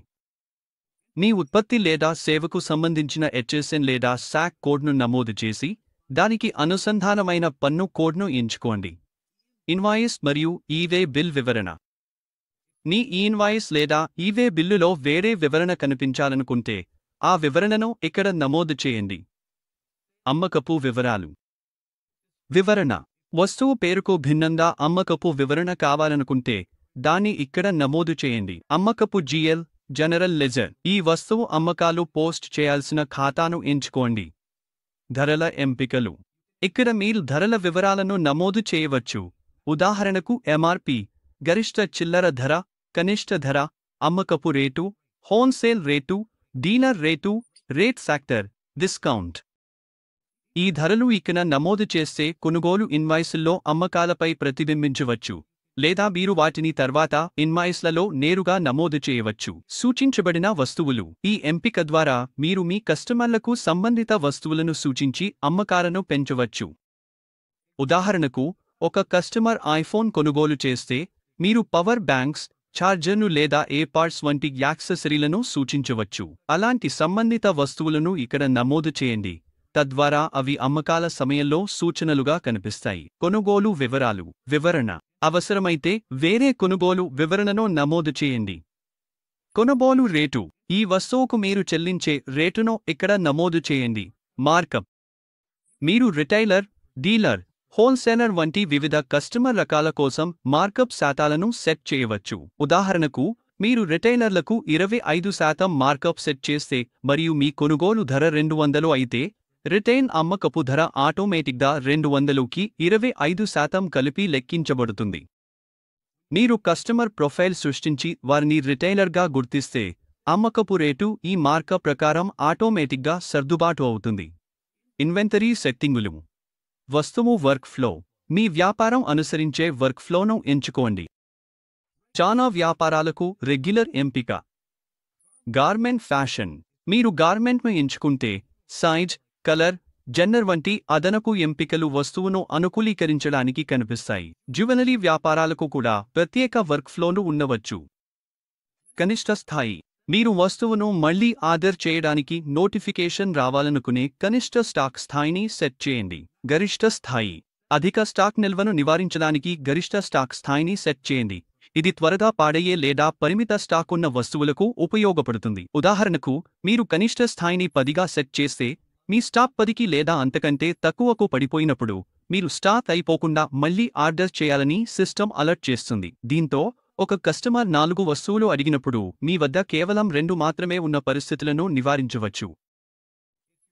మీ ఉత్పత్తి లేదా సేవకు సంబంధించిన హెచ్ఎస్ఎన్ లేదా శాక్ కోడ్ను నమోదు చేసి, దానికి అనుసంధానమైన పన్ను కోడ్ను ఎంచుకోండి. ఇన్వాయిస్ మరియు ఈవే బిల్ వివరణ. మీ ఇన్వాయిస్ లేదా ఈవే బిల్లులో వేరే వివరణ కనిపించాలనుకుంటే, ఆ వివరణను ఇక్కడ నమోదు చేయండి. అమ్మకపు వివరాలు. వివరణ. వస్తువు పేరుకు భిన్నంగా అమ్మకపు వివరణ కావాలనుకుంటే, దాన్ని ఇక్కడ నమోదు చేయండి. అమ్మకపు జిఎల్, జనరల్ లెజర్. ఈ వస్తువు అమ్మకాలు పోస్ట్ చేయాల్సిన ఖాతాను ఎంచుకోండి. ధరల ఎంపికలు. ఇక్కడ మీరు ధరల వివరాలను నమోదు చేయవచ్చు. ఉదాహరణకు ఎంఆర్పి, గరిష్ట చిల్లర ధర, కనిష్ట ధర, అమ్మకపు rate, wholesale rate, dealer rate, rate factor, discount. ఈ ధరలు ఇక్కడ నమోదు చేస్తే కొనుగోలు ఇన్వాయిస్ల్లో అమ్మకాలపై ప్రతిబింబించవచ్చు, లేదా మీరు వాటిని తర్వాత ఇన్వాయిస్లలో నేరుగా నమోదు చేయవచ్చు. సూచించబడిన వస్తువులు. ఈ ఎంపిక ద్వారా మీరు మీ కస్టమర్లకు సంబంధిత వస్తువులను సూచించి అమ్మకాలను పెంచవచ్చు. ఉదాహరణకు, ఒక కస్టమర్ ఐఫోన్ కొనుగోలు చేస్తే, మీరు పవర్ బ్యాంక్స్, ఛార్జర్ను లేదా ఏ పార్ట్స్ వంటి యాక్సెసరీలను సూచించవచ్చు. అలాంటి సంబంధిత వస్తువులను ఇక్కడ నమోదు చేయండి, తద్వారా అవి అమ్మకాల సమయంలో సూచనలుగా కనిపిస్తాయి. కొనుగోలు వివరాలు. వివరణ. అవసరమైతే వేరే కొనుగోలు వివరణను నమోదు చేయండి. కొనుగోలు రేటు. ఈ వస్తువుకు మీరు చెల్లించే రేటును ఇక్కడ నమోదు చేయండి. మార్కప్. మీరు రిటైలర్, డీలర్, హోల్సేలర్ వంటి వివిధ కస్టమర్ రకాల కోసం మార్కప్ శాతాలను సెట్ చేయవచ్చు. ఉదాహరణకు, మీరు రిటైలర్లకు 25% మార్కప్ సెట్ చేస్తే మరియు మీ కొనుగోలు ధర 200 అయితే, రిటైల్ అమ్మకపు ధర ఆటోమేటిక్గా 200కి 25% కలిపి లెక్కించబడుతుంది. మీరు కస్టమర్ ప్రొఫైల్ సృష్టించి వారిని రిటైలర్గా గుర్తిస్తే, అమ్మకపు రేటు ఈ మార్కప్ ప్రకారం ఆటోమేటిక్గా సర్దుబాటు అవుతుంది. ఇన్వెంటరీ సెట్టింగులు. వస్తువు వర్క్ఫ్లో. మీ వ్యాపారం అనుసరించే వర్క్ఫ్లోను ఎంచుకోండి. చాలా వ్యాపారాలకు రెగ్యులర్ ఎంపిక. Garment fashion. మీరు గార్మెంట్ను ఎంచుకుంటే, సైజ్, కలర్, జెండర్ వంటి అదనపు ఎంపికలు వస్తువును అనుకూలీకరించడానికి కనిపిస్తాయి. జ్యువెలరీ వ్యాపారాలకు కూడా ప్రత్యేక వర్క్ఫ్లోను ఉండవచ్చు. కనిష్ట స్థాయి. మీరు వస్తువును మళ్లీ ఆర్డర్ చేయడానికి నోటిఫికేషన్ రావాలనుకునే కనిష్ట స్టాక్ స్థాయిని సెట్ చేయండి. గరిష్ట స్థాయి. అధిక స్టాక్ నిల్వను నివారించడానికి గరిష్ట స్టాక్ స్థాయిని సెట్ చేయండి. ఇది త్వరగా పాడయ్యే లేదా పరిమిత స్టాక్ ఉన్న వస్తువులకు ఉపయోగపడుతుంది. ఉదాహరణకు, మీరు కనిష్ట స్థాయిని 10గా సెట్ చేస్తే, మీ స్టాక్ 10కి లేదా అంతకంటే తక్కువకు పడిపోయినప్పుడు, మీరు స్టాక్ అయిపోకుండా మళ్లీ ఆర్డర్ చేయాలని సిస్టమ్ అలర్ట్ చేస్తుంది. దీంతో, ఒక కస్టమర్ 4 వస్తువులు అడిగినప్పుడు మీ వద్ద కేవలం 2 మాత్రమే ఉన్న పరిస్థితులను నివారించవచ్చు.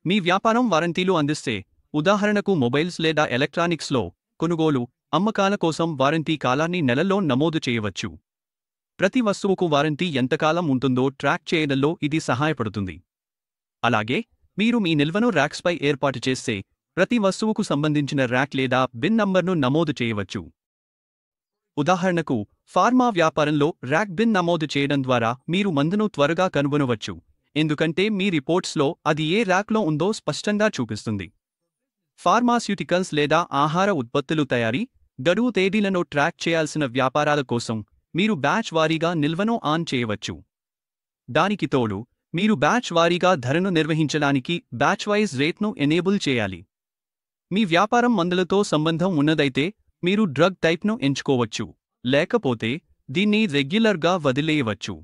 మీ వ్యాపారం వారంటీలు అందిస్తే, ఉదాహరణకు మొబైల్స్ లేదా ఎలక్ట్రానిక్స్లో, కొనుగోలు, అమ్మకాల కోసం వారంటీ కాలాన్ని నెలల్లో నమోదు చేయవచ్చు. ప్రతి వస్తువుకు వారంటీ ఎంతకాలం ఉంటుందో ట్రాక్ చేయడంలో ఇది సహాయపడుతుంది. అలాగే, మీరు మీ నిల్వను ర్యాక్స్పై ఏర్పాటు చేస్తే, ప్రతి వస్తువుకు సంబంధించిన ర్యాక్ లేదా బిన్ నంబర్ను నమోదు చేయవచ్చు. ఉదాహరణకు, ఫార్మా వ్యాపారంలో ర్యాక్ బిన్ నమోదు చేయడం ద్వారా మీరు మందును త్వరగా కనుగొనవచ్చు, ఎందుకంటే మీ రిపోర్ట్స్లో అది ఏ ర్యాక్లో ఉందో స్పష్టంగా చూపిస్తుంది. ఫార్మాస్యూటికల్స్ లేదా ఆహార ఉత్పత్తులు తయారీ, గడువు తేదీలను ట్రాక్ చేయాల్సిన వ్యాపారాల కోసం మీరు బ్యాచ్ వారీగా నిల్వను ఆన్ చేయవచ్చు. దానికి తోడు, మీరు బ్యాచ్ వారీగా ధరను నిర్వహించడానికి బ్యాచ్ వైజ్ రేట్ను ఎనేబుల్ చేయాలి. మీ వ్యాపారం మందులతో సంబంధం ఉన్నదైతే, మీరు డ్రగ్ టైప్ను ఎంచుకోవచ్చు, లేకపోతే దీన్ని రెగ్యులర్గా వదిలేయవచ్చు.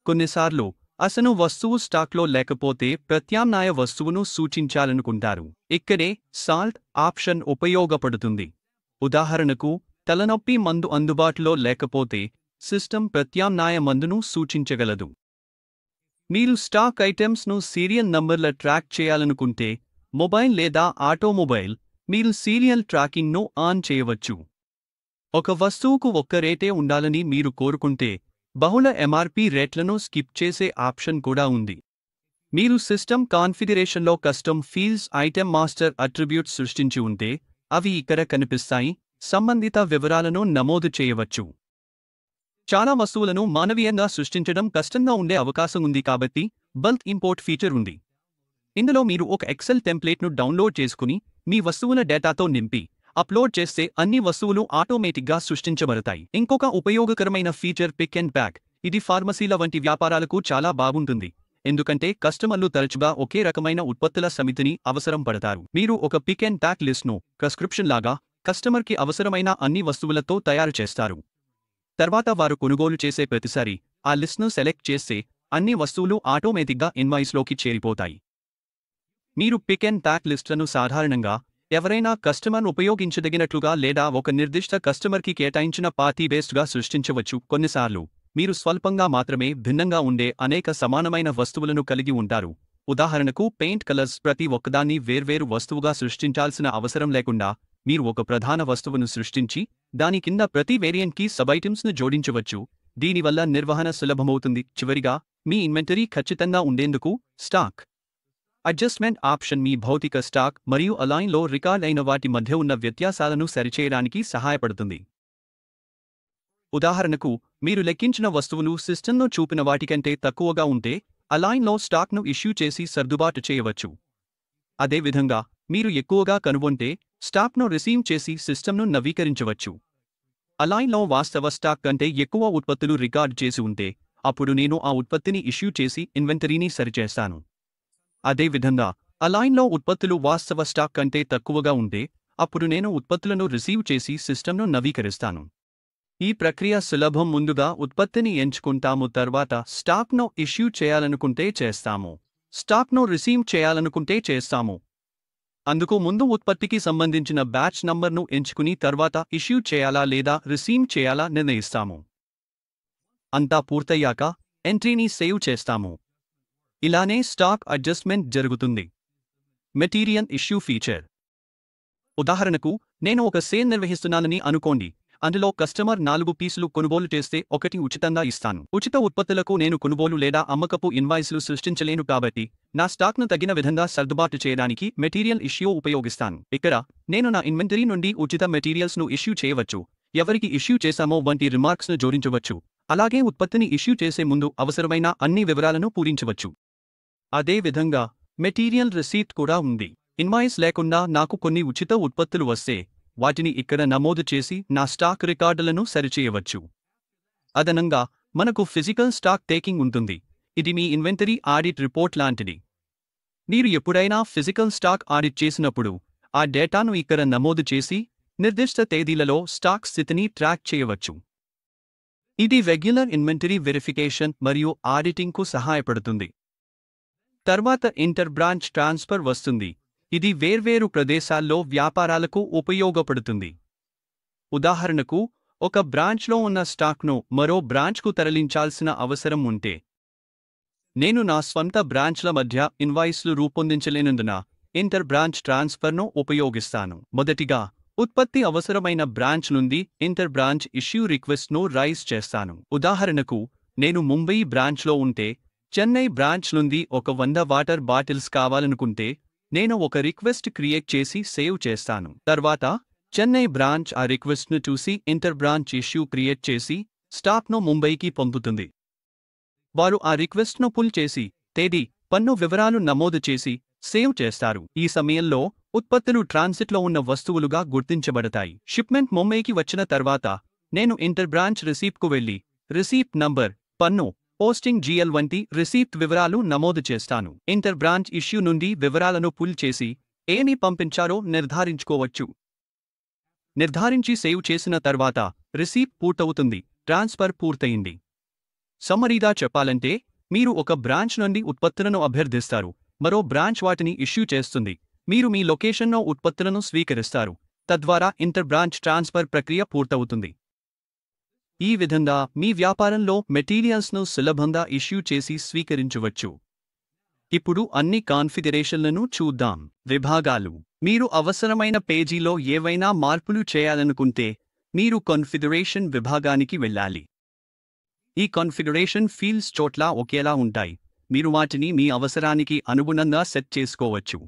కొన్నిసార్లు, అసలు వస్తువు స్టాక్లో లేకపోతే ప్రత్యామ్నాయ వస్తువును సూచించాలనుకుంటారు. ఇక్కడే సాల్ట్ ఆప్షన్ ఉపయోగపడుతుంది. ఉదాహరణకు, తలనొప్పి మందు అందుబాటులో లేకపోతే, సిస్టమ్ ప్రత్యామ్నాయ మందును సూచించగలదు. మీరు స్టాక్ ఐటెమ్స్ను సీరియల్ నంబర్ల ట్రాక్ చేయాలనుకుంటే, మొబైల్ లేదా ఆటోమొబైల్, మీరు సీరియల్ ట్రాకింగ్ను ఆన్ చేయవచ్చు. ఒక వస్తువుకు ఒక్క రేటే ఉండాలని మీరు కోరుకుంటే, బహుళ ఎంఆర్పి రేట్లను స్కిప్ చేసే ఆప్షన్ కూడా ఉంది. మీరు సిస్టమ్ కాన్ఫిగరేషన్లో custom fields item master attributes సృష్టించి ఉంటే, అవి ఇక్కడ కనిపిస్తాయి. సంబంధిత వివరాలను నమోదు చేయవచ్చు. చాలా వస్తువులను మానవీయంగా సృష్టించడం కష్టంగా ఉండే అవకాశం ఉంది కాబట్టి, బల్క్ ఇంపోర్ట్ ఫీచర్ ఉంది. ఇందులో మీరు ఒక ఎక్సెల్ టెంప్లేట్ను డౌన్లోడ్ చేసుకుని, మీ వస్తువుల డేటాతో నింపి, అప్లోడ్ చేస్తే అన్ని వస్తువులు ఆటోమేటిక్గా సృష్టించబడతాయి. ఇంకొక ఉపయోగకరమైన ఫీచర్ పిక్ అండ్ ప్యాక్. ఇది ఫార్మసీల వంటి వ్యాపారాలకు చాలా బాగుంటుంది, ఎందుకంటే కస్టమర్లు తరచుగా ఒకే రకమైన ఉత్పత్తుల సమితిని అవసరం పడతారు. మీరు ఒక పిక్ అండ్ ప్యాక్ లిస్ట్ను ప్రిస్క్రిప్షన్ లాగా కస్టమర్కి అవసరమైన అన్ని వస్తువులతో తయారు చేస్తారు. తర్వాత వారు కొనుగోలు చేసే ప్రతిసారి ఆ లిస్ట్ను సెలెక్ట్ చేస్తే అన్ని వస్తువులు ఆటోమేటిక్గా ఇన్వాయిస్లోకి చేరిపోతాయి. మీరు పిక్ అండ్ ప్యాక్ లిస్ట్లను సాధారణంగా ఎవరైనా కస్టమర్ ఉపయోగించదగినట్లుగా లేదా ఒక నిర్దిష్ట కస్టమర్కి కేటాయించిన పార్టీ బేస్డ్గా సృష్టించవచ్చు. కొన్నిసార్లు మీరు స్వల్పంగా మాత్రమే భిన్నంగా ఉండే అనేక సమానమైన వస్తువులను కలిగి ఉంటారు. ఉదాహరణకు పెయింట్ కలర్స్ ప్రతి ఒక్కదాన్ని వేర్వేరు వస్తువుగా సృష్టించాల్సిన అవసరం లేకుండా మీరు ఒక ప్రధాన వస్తువును సృష్టించి దాని కింద ప్రతి వేరియంట్కి సబైటమ్స్ను జోడించవచ్చు. దీనివల్ల నిర్వహణ సులభమవుతుంది. చివరిగా మీ ఇన్వెంటరీ ఖచ్చితంగా ఉండేందుకు స్టాక్ అడ్జస్ట్మెంట్ ఆప్షన్ మీ భౌతిక స్టాక్ మరియు అలైన్లో రికార్డ్ అయిన వాటి మధ్య ఉన్న వ్యత్యాసాలను సరిచేయడానికి సహాయపడుతుంది. ఉదాహరణకు మీరు లెక్కించిన వస్తువులు సిస్టంలో చూపిన వాటికంటే తక్కువగా ఉంటే అలైన్లో స్టాక్ను ఇష్యూ చేసి సర్దుబాటు చేయవచ్చు. అదేవిధంగా మీరు ఎక్కువగా కనుగొంటే స్టాక్ను రిసీవ్ చేసి సిస్టంను నవీకరించవచ్చు. అలైన్లో వాస్తవ స్టాక్ కంటే ఎక్కువ ఉత్పత్తులు రికార్డ్ చేసి ఉంటే అప్పుడు నేను ఆ ఉత్పత్తిని ఇష్యూ చేసి ఇన్వెంటరీని సరిచేస్తాను. అదేవిధంగా అలైన్లో ఉత్పత్తులు వాస్తవ స్టాక్ కంటే తక్కువగా ఉంటే అప్పుడు నేను ఉత్పత్తులను రిసీవ్ చేసి సిస్టంను నవీకరిస్తాను. ఈ ప్రక్రియ సులభం. ముందుగా ఉత్పత్తిని ఎంచుకుంటాము, తర్వాత స్టాక్ను ఇష్యూ చేయాలనుకుంటే చేస్తాము, స్టాక్ను రిసీవ్ చేయాలనుకుంటే చేస్తాము. అందుకు ముందు ఉత్పత్తికి సంబంధించిన బ్యాచ్ నంబర్ను ఎంచుకుని తర్వాత ఇష్యూ చేయాలా లేదా రిసీవ్ చేయాలా నిర్ణయిస్తాము. అంతా పూర్తయ్యాక ఎంట్రీని సేవ్ చేస్తాము. ఇలానే స్టాక్ అడ్జస్ట్మెంట్ జరుగుతుంది. Material issue feature. ఉదాహరణకు నేను ఒక సేల్ నిర్వహిస్తున్నానని అనుకోండి. అందులో కస్టమర్ 4 పీసులు కొనుగోలు చేస్తే 1 ఉచితంగా ఇస్తాను. ఉచిత ఉత్పత్తులకు నేను కొనుగోలు లేదా అమ్మకపు ఇన్వాయిస్లు సృష్టించలేను కాబట్టి నా స్టాక్ను తగిన విధంగా సర్దుబాటు చేయడానికి మెటీరియల్ ఇష్యూ ఉపయోగిస్తాను. ఇక్కడ నేను నా ఇన్వెంటరీ నుండి ఉచిత మెటీరియల్స్ను ఇష్యూ చేయవచ్చు, ఎవరికి ఇష్యూ చేశామో వంటి రిమార్క్స్ను జోడించవచ్చు, అలాగే ఉత్పత్తిని ఇష్యూ చేసే ముందు అవసరమైన అన్ని వివరాలను పూరించవచ్చు. అదే విధంగా మెటీరియల్ రిసీట్ కూడా ఉంది. ఇన్వాయిస్ లేకుండా నాకు కొన్ని ఉచిత ఉత్పత్తులు వస్తే వాటిని ఇక్కడ నమోదు చేసి నా స్టాక్ రికార్డులను సరిచేయవచ్చు. అదనంగా మనకు ఫిజికల్ స్టాక్ టేకింగ్ ఉంటుంది. ఇది మీ ఇన్వెంటరీ ఆడిట్ రిపోర్ట్ లాంటిది. మీరు ఎప్పుడైనా ఫిజికల్ స్టాక్ ఆడిట్ చేసినప్పుడు ఆ డేటాను ఇక్కడ నమోదు చేసి నిర్దిష్ట తేదీలలో స్టాక్ స్థితిని ట్రాక్ చేయవచ్చు. ఇది రెగ్యులర్ ఇన్వెంటరీ వెరిఫికేషన్ మరియు ఆడిటింగ్కు సహాయపడుతుంది. తర్వాత ఇంటర్ బ్రాంచ్ ట్రాన్స్ఫర్ వస్తుంది. ఇది వేర్వేరు ప్రదేశాల్లో వ్యాపారాలకు ఉపయోగపడుతుంది. ఉదాహరణకు ఒక బ్రాంచ్లో ఉన్న స్టాక్ను మరో బ్రాంచ్కు తరలించాల్సిన అవసరం ఉంటే నేను నా స్వంత బ్రాంచ్ల మధ్య ఇన్వాయిస్లు రూపొందించలేనందున ఇంటర్ బ్రాంచ్ ట్రాన్స్ఫర్ను ఉపయోగిస్తాను. మొదటిగా ఉత్పత్తి అవసరమైన బ్రాంచ్ నుండి ఇంటర్ బ్రాంచ్ ఇష్యూ రిక్వెస్ట్ను రైజ్ చేస్తాను. ఉదాహరణకు నేను ముంబై బ్రాంచ్లో ఉంటే చెన్నై బ్రాంచ్ నుండి ఒక 100 వాటర్ బాటిల్స్ కావాలనుకుంటే నేను ఒక రిక్వెస్ట్ క్రియేట్ చేసి సేవ్ చేస్తాను. తర్వాత చెన్నై బ్రాంచ్ ఆ రిక్వెస్ట్ను చూసి ఇంటర్ బ్రాంచ్ ఇష్యూ క్రియేట్ చేసి స్టాక్ను ముంబైకి పంపుతుంది. వారు ఆ రిక్వెస్ట్ను పుల్ చేసి తేదీ, పన్ను వివరాలు నమోదు చేసి సేవ్ చేస్తారు. ఈ సమయంలో ఉత్పత్తులు ట్రాన్సిట్లో ఉన్న వస్తువులుగా గుర్తించబడతాయి. షిప్మెంట్ ముంబైకి వచ్చిన తర్వాత నేను ఇంటర్ బ్రాంచ్ రిసీప్ట్కు వెళ్లి రిసీప్ట్ నంబర్, పన్ను, పోస్టింగ్ జీఎల్ వంటి రిసీప్ట్ వివరాలు నమోదు చేస్తాను. ఇంటర్ బ్రాంచ్ ఇష్యూ నుండి వివరాలను పుల్ చేసి ఏమి పంపించారో నిర్ధారించుకోవచ్చు. నిర్ధారించి సేవ్ చేసిన తర్వాత రిసీప్ట్ పూర్తవుతుంది, ట్రాన్స్ఫర్ పూర్తయింది. సమ్మరీగా చెప్పాలంటే మీరు ఒక బ్రాంచ్ నుండి ఉత్పత్తులను అభ్యర్థిస్తారు, మరో బ్రాంచ్ వాటిని ఇష్యూ చేస్తుంది, మీరు మీ లొకేషన్లో ఉత్పత్తులను స్వీకరిస్తారు, తద్వారా ఇంటర్ బ్రాంచ్ ట్రాన్స్ఫర్ ప్రక్రియ పూర్తవుతుంది. ఈ విధంగా మీ వ్యాపారంలో మెటీరియల్స్ను సులభంగా ఇష్యూ చేసి స్వీకరించవచ్చు. ఇప్పుడు అన్ని కాన్ఫిగరేషన్లను చూద్దాం. విభాగాలు. మీరు అవసరమైన పేజీలో ఏవైనా మార్పులు చేయాలనుకుంటే మీరు కాన్ఫిగరేషన్ విభాగానికి వెళ్ళాలి. ఈ కాన్ఫిగరేషన్ ఫీల్డ్స్ చోట్ల ఒకేలా ఉంటాయి, మీరు వాటిని మీ అవసరానికి అనుగుణంగా సెట్ చేసుకోవచ్చు.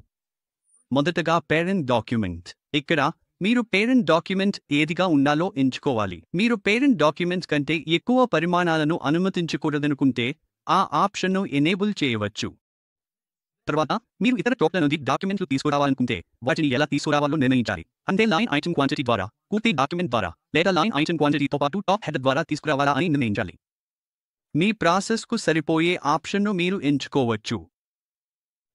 మొదటగా పేరెంట్ డాక్యుమెంట్. ఇక్కడ మీరు పేరెంట్ డాక్యుమెంట్ ఏదిగా ఉండాలో ఎంచుకోవాలి. మీరు పేరెంట్ డాక్యుమెంట్ కంటే ఎక్కువ పరిమాణాలను అనుమతించకూడదనుకుంటే ఆ ఆప్షన్ను ఎనేబుల్ చేయవచ్చు. తర్వాత మీరు ఇతర చోట్ల నుండి డాక్యుమెంట్లు తీసుకురావాలనుకుంటే వాటిని ఎలా తీసుకురావాలో నిర్ణయించాలి. అంటే లైన్ ఐటమ్ క్వాంటిటీ ద్వారా, పూర్తి డాక్యుమెంట్ ద్వారా, లేదా లైన్ ఐటమ్ క్వాంటిటీతో పాటు టాప్ హెడర్ ద్వారా తీసుకురావాలా అని నిర్ణయించాలి. మీ ప్రాసెస్కు సరిపోయే ఆప్షన్ను మీరు ఎంచుకోవచ్చు.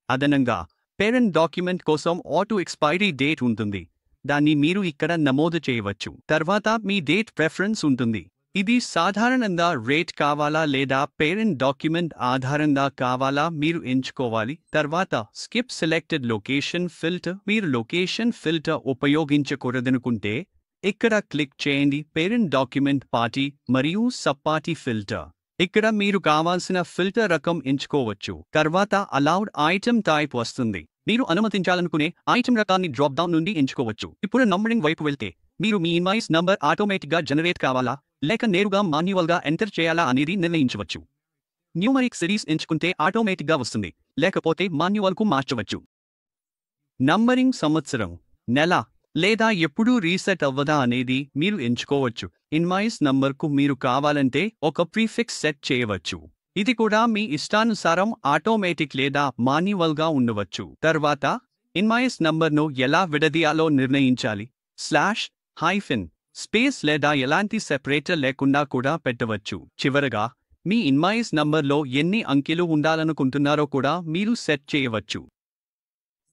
అదనంగా పేరెంట్ డాక్యుమెంట్ కోసం ఆటో ఎక్స్పైరీ డేట్ ఉంటుంది. దాన్ని మీరు ఇక్కడ నమోదు చేయవచ్చు. తర్వాత మీ డేట్ ప్రిఫరెన్స్ ఉంటుంది. ఇది సాధారణంగా రేట్ కావాలా లేదా పేరెంట్ డాక్యుమెంట్ ఆధారంగా కావాలా మీరు ఎంచుకోవాలి. తర్వాత స్కిప్ సెలెక్టెడ్ లొకేషన్ ఫిల్టర్. మీరు లొకేషన్ ఫిల్టర్ ఉపయోగించకూడదనుకుంటే ఇక్కడ క్లిక్ చేయండి. పేరెంట్ డాక్యుమెంట్ పార్టీ మరియు సబ్ పార్టీ ఫిల్టర్. ఇక్కడ మీరు కావాల్సిన ఫిల్టర్ రకం ఎంచుకోవచ్చు. తర్వాత అలౌడ్ ఐటమ్ టైప్ వస్తుంది. మీరు అనుమతించాలనుకునే ఐటమ్ రకాన్ని డ్రాప్ డౌన్ నుండి ఎంచుకోవచ్చు. ఇప్పుడు నంబరింగ్ వైపు వెళ్తే మీరు మీ ఇన్వాయిస్ నంబర్ ఆటోమేటిక్గా జనరేట్ కావాలా లేక నేరుగా మాన్యువల్గా ఎంటర్ చేయాలా అనేది నిర్ణయించవచ్చు. న్యూమరిక్ సిరీస్ ఎంచుకుంటే ఆటోమేటిక్గా వస్తుంది, లేకపోతే మాన్యువల్కు మార్చవచ్చు. నంబరింగ్ సంవత్సరం, నెల లేదా ఎప్పుడూ రీసెట్ అవ్వదా అనేది మీరు ఎంచుకోవచ్చు. ఇన్వాయిస్ నంబర్కు మీరు కావాలంటే ఒక ప్రీఫిక్స్ సెట్ చేయవచ్చు. ఇది కూడా మీ ఇష్టానుసారం ఆటోమేటిక్ లేదా మాన్యువల్గా ఉండవచ్చు. తర్వాత ఇన్వాయిస్ నంబర్ను ఎలా విడదీయాలో నిర్ణయించాలి. స్లాష్, హైఫిన్, స్పేస్ లేదా ఎలాంటి సెపరేటర్ లేకుండా కూడా పెట్టవచ్చు. చివరగా మీ ఇన్వాయిస్ నంబర్లో ఎన్ని అంకెలు ఉండాలనుకుంటున్నారో కూడా మీరు సెట్ చేయవచ్చు.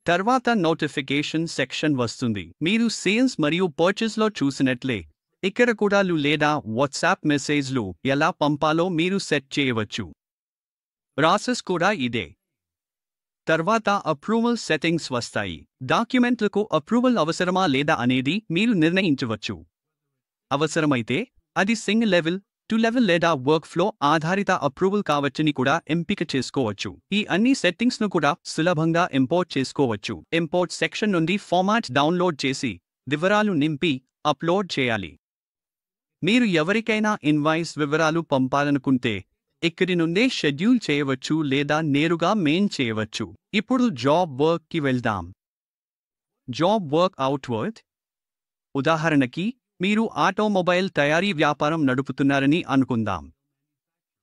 తర్వాత నోటిఫికేషన్ సెక్షన్ వస్తుంది. మీరు సేల్స్ మరియు పర్చేస్లో చూసినట్లే ఇక్కడ కూడా లేదా వాట్సాప్ మెసేజ్లు ఎలా పంపాలో మీరు సెట్ చేయవచ్చు. ప్రాసెస్ కూడా ఇదే. తర్వాత అప్రూవల్ సెట్టింగ్స్ వస్తాయి. డాక్యుమెంట్లకు అప్రూవల్ అవసరమా లేదా అనేది మీరు నిర్ణయించవచ్చు. అవసరమైతే అది సింగిల్ లెవెల్, 2 లెవెల్ లేదా వర్క్ ఫ్లో ఆధారిత అప్రూవల్ కావచ్చని కూడా ఎంపిక చేసుకోవచ్చు. ఈ అన్ని సెట్టింగ్స్ను కూడా సులభంగా ఇంపోర్ట్ చేసుకోవచ్చు. ఇంపోర్ట్ సెక్షన్ నుండి ఫార్మాట్ డౌన్లోడ్ చేసి వివరాలు నింపి అప్లోడ్ చేయాలి. మీరు ఎవరికైనా ఇన్వాయిస్ వివరాలు పంపాలనుకుంటే ఇక్కడి నుండే షెడ్యూల్ చేయవచ్చు లేదా నేరుగా మెయిల్ చేయవచ్చు. ఇప్పుడు జాబ్ వర్క్కి వెళ్దాం. Job work outward. ఉదాహరణకి మీరు ఆటోమొబైల్ తయారీ వ్యాపారం నడుపుతున్నారని అనుకుందాం.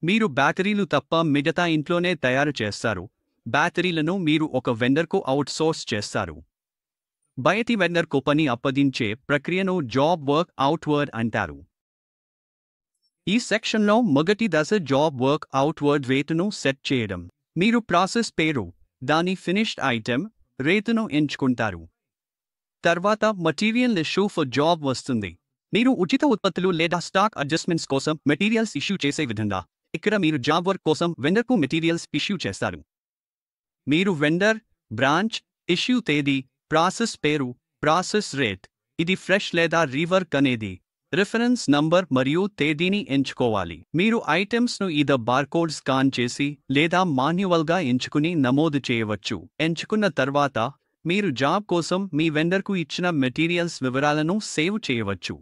మీరు బ్యాటరీలు తప్ప మిగతా ఇంట్లోనే తయారు చేస్తారు. బ్యాటరీలను మీరు ఒక వెండర్కు అవుట్సోర్స్ చేస్తారు. బయటి వెండర్కు పని అప్పగించే ప్రక్రియను జాబ్ వర్క్ అవుట్వర్డ్ అంటారు. ఈ సెక్షన్లో మొదటి దశ జాబ్ వర్క్ అవుట్వర్డ్ రేటును సెట్ చేయడం. మీరు ప్రాసెస్ పేరు, దాని ఫినిష్డ్ ఐటెం, రేటును ఎంచుకుంటారు. తర్వాత మటీరియల్ ఇష్యూ ఫర్ జాబ్ వస్తుంది. మీరు ఉచిత ఉత్పత్తులు లేదా స్టాక్ అడ్జస్ట్మెంట్స్ కోసం మెటీరియల్స్ ఇష్యూ చేసే విధంగా ఇక్కడ మీరు జాబ్ వర్క్ కోసం వెండర్కు మెటీరియల్స్ ఇష్యూ చేస్తారు. మీరు వెండర్, బ్రాంచ్, ఇష్యూ తేదీ, ప్రాసెస్ పేరు, ప్రాసెస్ రేట్, ఇది ఫ్రెష్ లేదా రీవర్క్ అనేది, రిఫరెన్స్ నంబర్ మరియు తేదీని ఎంచుకోవాలి. మీరు ఐటెమ్స్ను ఈదర్ బార్కోడ్ స్కాన్ చేసి లేదా మాన్యువల్గా ఎంచుకుని నమోదు చేయవచ్చు. ఎంచుకున్న తర్వాత మీరు జాబ్ కోసం మీ వెండర్కు ఇచ్చిన మెటీరియల్స్ వివరాలను సేవ్ చేయవచ్చు.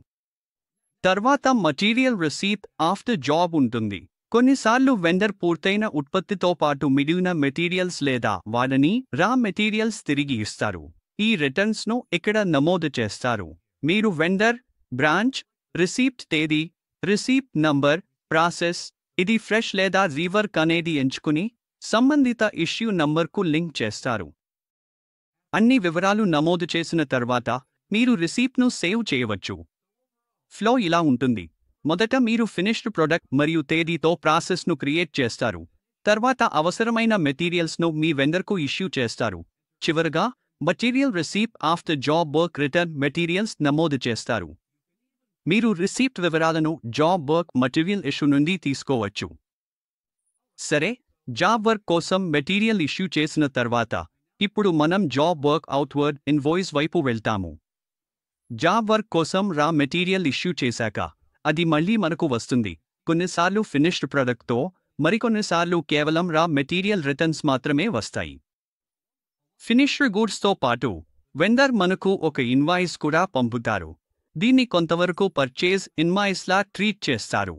తర్వాత మటీరియల్ రిసీట్ ఆఫ్టర్ జాబ్ ఉంటుంది. కొన్నిసార్లు వెండర్ పూర్తయిన ఉత్పత్తితో పాటు మిగిలిన మెటీరియల్స్ లేదా వాడని రా మెటీరియల్స్ తిరిగి ఇస్తారు. ఈ రిటర్న్స్ను ఇక్కడ నమోదు చేస్తారు. మీరు వెండర్, బ్రాంచ్, రిసీప్ట్ తేదీ, రిసీప్ట్ నంబర్, ప్రాసెస్, ఇది ఫ్రెష్ లేదా రీవర్క్ అనేది ఎంచుకుని సంబంధిత ఇష్యూ నంబర్కు లింక్ చేస్తారు. అన్ని వివరాలు నమోదు చేసిన తర్వాత మీరు రిసీప్ట్ను సేవ్ చేయవచ్చు. ఫ్లో ఇలా ఉంటుంది. మొదట మీరు ఫినిష్డ్ ప్రొడక్ట్ మరియు తేదీతో ప్రాసెస్ను క్రియేట్ చేస్తారు. తర్వాత అవసరమైన మెటీరియల్స్ను మీ వెండర్కు ఇష్యూ చేస్తారు. చివరగా material receipt after job work return materials నమోదు చేస్తారు. మీరు రిసీప్ట్ వివరాలను జాబ్ వర్క్ మటీరియల్ ఇష్యూ నుండి తీసుకోవచ్చు. సరే, జాబ్ వర్క్ కోసం మెటీరియల్ ఇష్యూ చేసిన తర్వాత ఇప్పుడు మనం జాబ్ వర్క్ అవుట్వర్డ్ ఇన్వాయిస్ వైపు వెళ్తాము. జాబ్ వర్క్ కోసం రా మెటీరియల్ ఇష్యూ చేశాక అది మళ్ళీ మనకు వస్తుంది. కొన్నిసార్లు ఫినిష్డ్ ప్రొడక్ట్తో, మరికొన్నిసార్లు కేవలం రా మెటీరియల్ రిటర్న్స్ మాత్రమే వస్తాయి. ఫినిష్డ్ గూడ్స్తో పాటు వెండర్ మనకు ఒక ఇన్వాయిస్ కూడా పంపుతారు. దీన్ని కొంతవరకు పర్చేజ్ ఇన్వాయిస్లా ట్రీట్ చేస్తారు.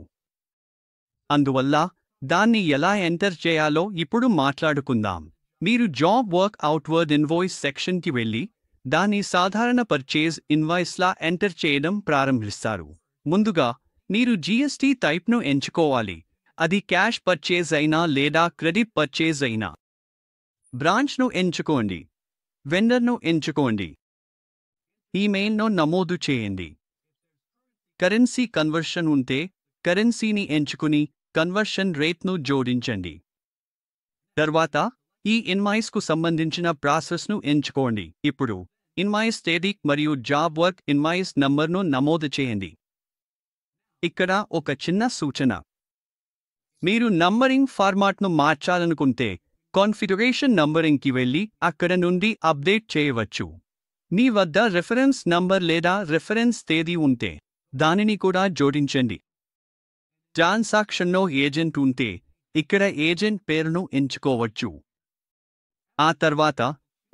అందువల్ల దాన్ని ఎలా ఎంటర్ చేయాలో ఇప్పుడు మాట్లాడుకుందాం. మీరు జాబ్ వర్క్ అవుట్వర్డ్ ఇన్వాయిస్ సెక్షన్కి వెళ్ళి దాన్ని సాధారణ పర్చేజ్ ఇన్వాయిస్లా ఎంటర్ చేయడం ప్రారంభిస్తారు. ముందుగా మీరు జీఎస్టీ టైప్ను ఎంచుకోవాలి. అది క్యాష్ పర్చేజ్ అయినా లేదా క్రెడిట్ పర్చేజ్ అయినా. బ్రాంచ్ను ఎంచుకోండి. వెండర్ను ఎంచుకోండి. ఈమెయిల్ను నమోదు చేయండి. కరెన్సీ కన్వర్షన్ ఉంటే కరెన్సీని ఎంచుకుని కన్వర్షన్ రేట్ను జోడించండి. తర్వాత ఈ ఇన్వాయిస్కు సంబంధించిన ప్రాసెస్ను ఎంచుకోండి. ఇప్పుడు ఇన్వాయిస్ తేదీ మరియు జాబ్ వర్క్ ఇన్వాయిస్ నంబర్ను నమోదు చేయండి. ఇక్కడ ఒక చిన్న సూచన. మీరు నంబరింగ్ ఫార్మాట్ను మార్చాలనుకుంటే కాన్ఫిగరేషన్ నంబరింగ్కి వెళ్ళి అక్కడ నుండి అప్డేట్ చేయవచ్చు. మీ వద్ద రిఫరెన్స్ నంబర్ లేదా రిఫరెన్స్ తేదీ ఉంటే దానిని కూడా జోడించండి. ట్రాన్సాక్షన్లో ఏజెంట్ ఉంటే ఇక్కడ ఏజెంట్ పేరును ఎంచుకోవచ్చు. ఆ తర్వాత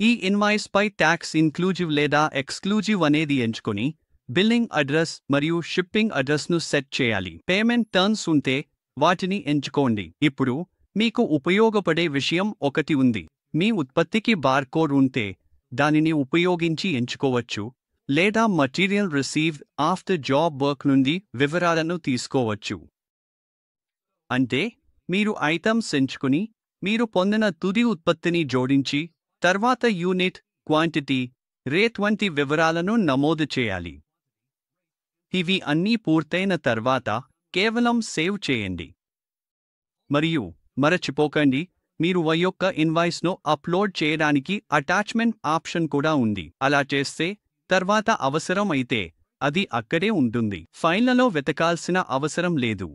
ఈ ఇన్వాయిస్పై ట్యాక్స్ ఇన్క్లూజివ్ లేదా ఎక్స్క్లూజివ్ అనేది ఎంచుకొని బిల్లింగ్ అడ్రస్ మరియు షిప్పింగ్ అడ్రస్ను సెట్ చేయాలి. పేమెంట్ టర్మ్స్ ఉంటే వాటిని ఎంచుకోండి. ఇప్పుడు మీకు ఉపయోగపడే విషయం ఒకటి ఉంది. మీ ఉత్పత్తికి బార్కోడ్ ఉంటే దానిని ఉపయోగించి ఎంచుకోవచ్చు, లేదా material received after job work నుండి వివరాలను తీసుకోవచ్చు. అంటే మీరు ఐటమ్స్ ఎంచుకుని మీరు పొందిన తుది ఉత్పత్తిని జోడించి తర్వాత యూనిట్, క్వాంటిటీ, రేట్ వంటి వివరాలను నమోదు చేయాలి. ఇవి అన్నీ పూర్తయిన తర్వాత కేవలం సేవ్ చేయండి. మరియు మరచిపోకండి, మీరు యొక్క ఇన్వాయిస్ను అప్లోడ్ చేయడానికి అటాచ్మెంట్ ఆప్షన్ కూడా ఉంది. అలా చేస్తే తర్వాత అవసరం అయితే అది అక్కడే ఉంటుంది. ఫైళ్లలో వెతకాల్సిన అవసరం లేదు.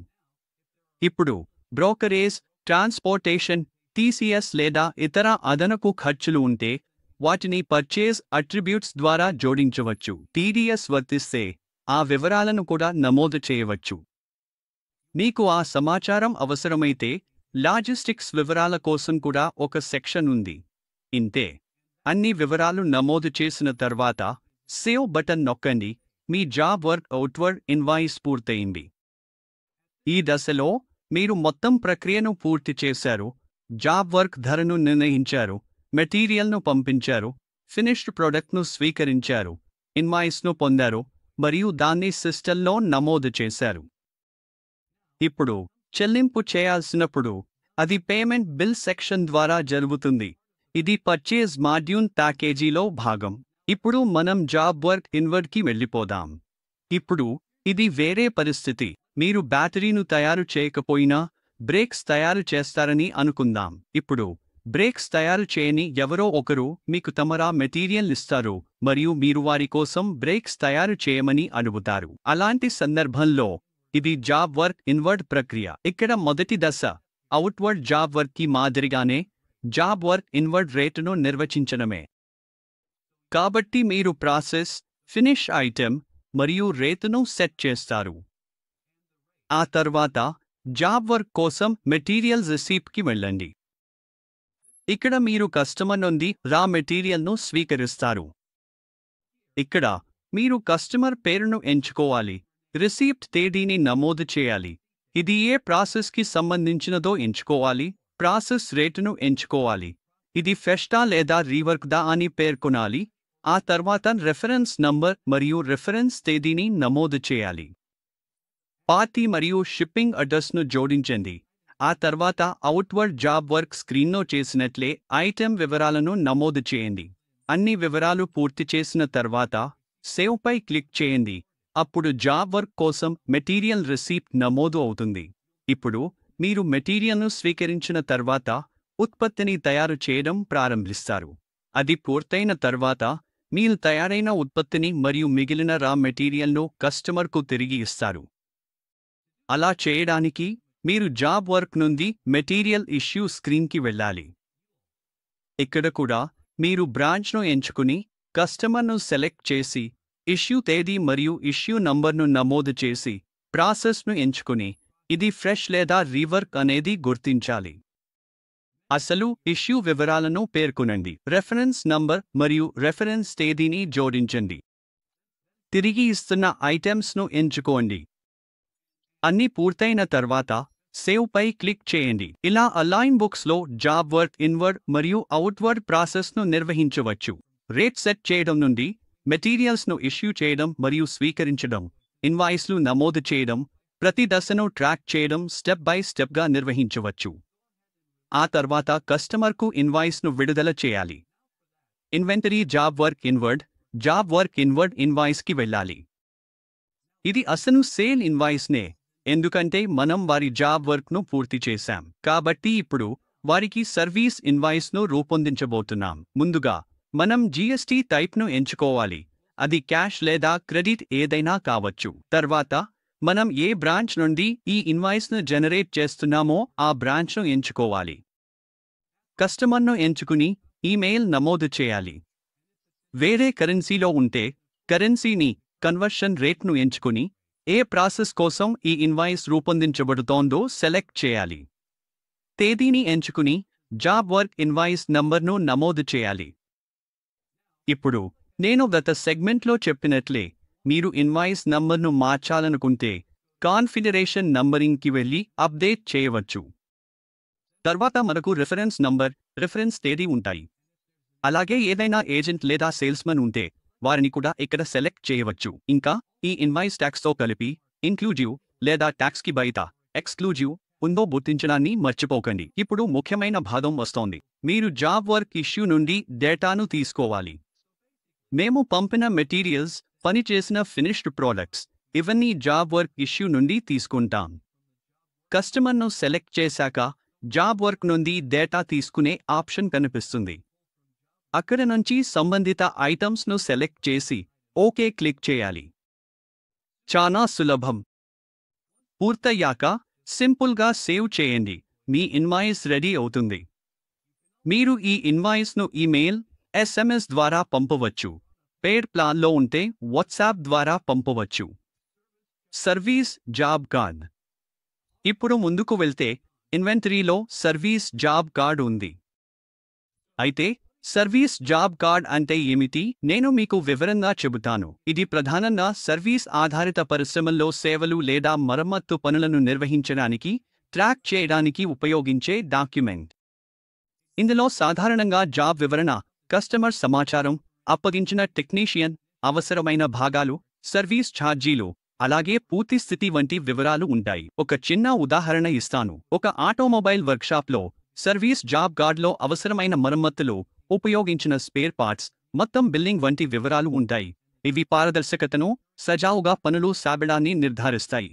ఇప్పుడు బ్రోకరేజ్, ట్రాన్స్పోర్టేషన్, టీసీఎస్ లేదా ఇతర అదనపు ఖర్చులు ఉంటే వాటిని పర్చేజ్ అట్రిబ్యూట్స్ ద్వారా జోడించవచ్చు. టీడీఎస్ వర్తిస్తే ఆ వివరాలను కూడా నమోదు చేయవచ్చు. మీకు ఆ సమాచారం అవసరమైతే లాజిస్టిక్స్ వివరాల కోసం కూడా ఒక సెక్షన్ ఉంది. ఇంతే. అన్ని వివరాలు నమోదు చేసిన తర్వాత సేవ్ బటన్ నొక్కండి. మీ జాబ్ వర్క్ అవుట్వర్డ్ ఇన్వాయిస్ పూర్తయింది. ఈ దశలో మీరు మొత్తం ప్రక్రియను పూర్తి చేశారు. జాబ్ వర్క్ ధరను నిర్ణయించారు, మెటీరియల్ను పంపించారు, ఫినిష్డ్ ప్రొడక్ట్ను స్వీకరించారు, ఇన్వాయిస్ను పొందారు మరియు దాన్ని సిస్టంలో నమోదు చేశారు. ఇప్పుడు చెల్లింపు చేయాల్సినప్పుడు అది పేమెంట్ బిల్ సెక్షన్ ద్వారా జరుగుతుంది. ఇది పర్చేజ్ మాడ్యూల్ ప్యాకేజీలో భాగం. ఇప్పుడు మనం జాబ్ వర్క్ ఇన్వర్డ్కి వెళ్ళిపోదాం. ఇప్పుడు ఇది వేరే పరిస్థితి. మీరు బ్యాటరీను తయారు చేయకపోయినా బ్రేక్స్ తయారు చేస్తారని అనుకుందాం. ఇప్పుడు బ్రేక్స్ తయారు చేయని ఎవరో ఒకరు మీకు తమ రా మెటీరియల్ ఇస్తారు మరియు మీరు వారి కోసం బ్రేక్స్ తయారు చేయమని అడుగుతారు. అలాంటి సందర్భంలో ఇది జాబ్ వర్క్ ఇన్వర్డ్ ప్రక్రియ. ఇక్కడ మొదటి దశ అవుట్వర్డ్ జాబ్ వర్క్కి మాదిరిగానే జాబ్ వర్క్ ఇన్వర్డ్ రేటును నిర్వచించడమే. కాబట్టి మీరు ప్రాసెస్, ఫినిష్ ఐటెం మరియు రేటును సెట్ చేస్తారు. ఆ తర్వాత జాబ్ వర్క్ కోసం మెటీరియల్ రిసీప్ట్కి వెళ్ళండి. ఇక్కడ మీరు కస్టమర్ నుండి రా మెటీరియల్ను స్వీకరిస్తారు. ఇక్కడ మీరు కస్టమర్ పేరును ఎంచుకోవాలి, రిసీప్ట్ తేదీని నమోదు చేయాలి, ఇది ఏ ప్రాసెస్కి సంబంధించినదో ఎంచుకోవాలి, ప్రాసెస్ రేటును ఎంచుకోవాలి, ఇది ఫెస్టా లేదా రీవర్క్దా అని పేర్కొనాలి. ఆ తర్వాత రెఫరెన్స్ నంబర్ మరియు రెఫరెన్స్ తేదీని నమోదు చేయాలి. పార్టీ మరియు షిప్పింగ్ అడ్రస్ను జోడించండి. ఆ తర్వాత అవుట్వర్డ్ జాబ్ వర్క్ స్క్రీన్లో చేసినట్లే ఐటెం వివరాలను నమోదు చేయండి. అన్ని వివరాలు పూర్తి చేసిన తర్వాత సేవ్పై క్లిక్ చేయండి. అప్పుడు జాబ్ వర్క్ కోసం మెటీరియల్ రిసీప్ట్ నమోదు అవుతుంది. ఇప్పుడు మీరు మెటీరియల్ను స్వీకరించిన తర్వాత ఉత్పత్తిని తయారు చేయడం ప్రారంభిస్తారు. అది పూర్తయిన తర్వాత మీరు తయారైన ఉత్పత్తిని మరియు మిగిలిన రా మెటీరియల్ను కస్టమర్కు తిరిగి ఇస్తారు. అలా చేయడానికి మీరు జాబ్ వర్క్ నుండి మెటీరియల్ ఇష్యూ స్క్రీన్కి వెళ్ళాలి. ఇక్కడ కూడా మీరు బ్రాంచ్ను ఎంచుకుని కస్టమర్ను సెలెక్ట్ చేసి ఇష్యూ తేదీ మరియు ఇష్యూ నంబర్ను నమోదు చేసి ప్రాసెస్ను ఎంచుకుని ఇది ఫ్రెష్ లేదా రీవర్క్ అనేది గుర్తించాలి. అసలు ఇష్యూ వివరాలను పేర్కొనండి. రెఫరెన్స్ నంబర్ మరియు రెఫరెన్స్ తేదీని జోడించండి. తిరిగి ఇస్తున్న ఐటెమ్స్ను ఎంచుకోండి. అన్నీ పూర్తయిన తర్వాత సేవ్పై క్లిక్ చేయండి. ఇలా అలైన్ బుక్స్లో జాబ్ వర్క్ ఇన్వర్డ్ మరియు అవుట్వర్డ్ ప్రాసెస్ను నిర్వహించవచ్చు. రేట్ సెట్ చేయడం నుండి మెటీరియల్స్ను ఇష్యూ చేయడం మరియు స్వీకరించడం, ఇన్వాయిస్లు నమోదు చేయడం, ప్రతి దశను ట్రాక్ చేయడం స్టెప్ బై స్టెప్గా నిర్వహించవచ్చు. ఆ తర్వాత కస్టమర్కు ఇన్వాయిస్ను విడుదల చేయాలి. ఇన్వెంటరీ జాబ్ వర్క్ ఇన్వర్డ్ ఇన్వాయిస్కి వెళ్ళాలి. ఇది అసలు సేల్ ఇన్వాయిస్నే. ఎందుకంటే మనం వారి జాబ్ వర్క్ను పూర్తి చేశాం. కాబట్టి ఇప్పుడు వారికి సర్వీస్ ఇన్వాయిస్ను రూపొందించబోతున్నాం. ముందుగా మనం జీఎస్టీ టైప్ను ఎంచుకోవాలి. అది క్యాష్ లేదా క్రెడిట్ ఏదైనా కావచ్చు. తర్వాత మనం ఏ బ్రాంచ్ నుండి ఈ ఇన్వాయిస్ను జనరేట్ చేస్తున్నామో ఆ బ్రాంచ్ను ఎంచుకోవాలి. కస్టమర్ను ఎంచుకుని ఈమెయిల్ నమోదు చేయాలి. వేరే కరెన్సీలో ఉంటే కరెన్సీని కన్వర్షన్ రేట్ను ఎంచుకుని ఏ ప్రాసెస్ కోసం ఈ ఇన్వాయిస్ రూపొందించబడుతోందో సెలెక్ట్ చేయాలి. తేదీని ఎంచుకుని జాబ్ వర్క్ ఇన్వాయిస్ నంబర్ను నమోదు చేయాలి. ఇప్పుడు నేను గత సెగ్మెంట్లో చెప్పినట్లే మీరు ఇన్వాయిస్ నంబర్ను మార్చాలనుకుంటే కాన్ఫిగరేషన్ నంబరింగ్కి వెళ్ళి అప్డేట్ చేయవచ్చు. తర్వాత మనకు రిఫరెన్స్ నంబర్, రిఫరెన్స్ తేదీ ఉంటాయి. అలాగే ఏదైనా ఏజెంట్ లేదా సేల్స్మన్ ఉంటే వారిని కూడా ఇక్కడ సెలెక్ట్ చేయవచ్చు. ఇంకా ఈ ఇన్వాయిస్ ట్యాక్స్తో కలిపి ఇన్క్లూజివ్ లేదా ట్యాక్స్కి బయట ఎక్స్క్లూజివ్ ఉందో గుర్తించడాన్ని మర్చిపోకండి. ఇప్పుడు ముఖ్యమైన భాగం వస్తోంది. మీరు జాబ్ వర్క్ ఇష్యూ నుండి డేటాను తీసుకోవాలి. మేము పంపిన మెటీరియల్స్, పనిచేసిన ఫినిష్డ్ ప్రోడక్ట్స్ ఇవన్నీ జాబ్ వర్క్ ఇష్యూ నుండి తీసుకుంటాం. కస్టమర్ను సెలెక్ట్ చేశాక జాబ్ వర్క్ నుండి డేటా తీసుకునే ఆప్షన్ కనిపిస్తుంది. అక్కడ నుంచి సంబంధిత ఐటమ్స్ను సెలెక్ట్ చేసి ఓకే క్లిక్ చేయాలి. చాలా సులభం. పూర్తయ్యాక సింపుల్గా సేవ్ చేయండి. మీ ఇన్వాయిస్ రెడీ అవుతుంది. మీరు ఈ ఇన్వాయిస్ను ఈమెయిల్, ఎస్ఎంఎస్ ద్వారా పంపవచ్చు. పెయిడ్ ప్లాన్లో ఉంటే వాట్సాప్ ద్వారా పంపవచ్చు. Service job card. ఇప్పుడు ముందుకు వెళ్తే ఇన్వెంటరీలో సర్వీస్ జాబ్ కార్డ్ ఉంది. అయితే సర్వీస్ జాబ్ కార్డ్ అంటే ఏమిటి? నేను మీకు వివరంగా చెబుతాను. ఇది ప్రధానంగా సర్వీస్ ఆధారిత పరిశ్రమల్లో సేవలు లేదా మరమ్మత్తు పనులను నిర్వహించడానికి, ట్రాక్ చేయడానికి ఉపయోగించే డాక్యుమెంట్. ఇందులో సాధారణంగా జాబ్ వివరణ, కస్టమర్ సమాచారం, అప్పగించిన టెక్నీషియన్, అవసరమైన భాగాలు, సర్వీస్ ఛార్జీలు, అలాగే పూర్తి స్థితి వంటి వివరాలు ఉంటాయి. ఒక చిన్న ఉదాహరణ ఇస్తాను. ఒక ఆటోమొబైల్ వర్క్షాప్లో సర్వీస్ జాబ్ కార్డ్లో అవసరమైన మరమ్మతులు, ఉపయోగించిన స్పేర్ పార్ట్స్, మొత్తం బిల్లింగ్ వంటి వివరాలు ఉంటాయి. ఇవి పారదర్శకతను, సజావుగా పనులు సాగడాన్ని నిర్ధారిస్తాయి.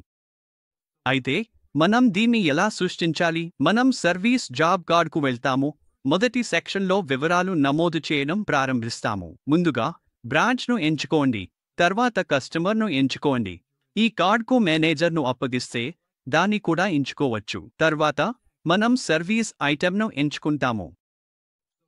అయితే మనం దీన్ని ఎలా సృష్టించాలి? మనం సర్వీస్ జాబ్ కార్డ్కు వెళ్తాము. మొదటి సెక్షన్లో వివరాలు నమోదు చేయడం ప్రారంభిస్తాము. ముందుగా బ్రాంచ్ను ఎంచుకోండి. తర్వాత కస్టమర్ను ఎంచుకోండి. ఈ కార్డ్కు మేనేజర్ను అప్పగిస్తే దాన్ని కూడా ఎంచుకోవచ్చు. తర్వాత మనం సర్వీస్ ఐటెంను ఎంచుకుంటాము.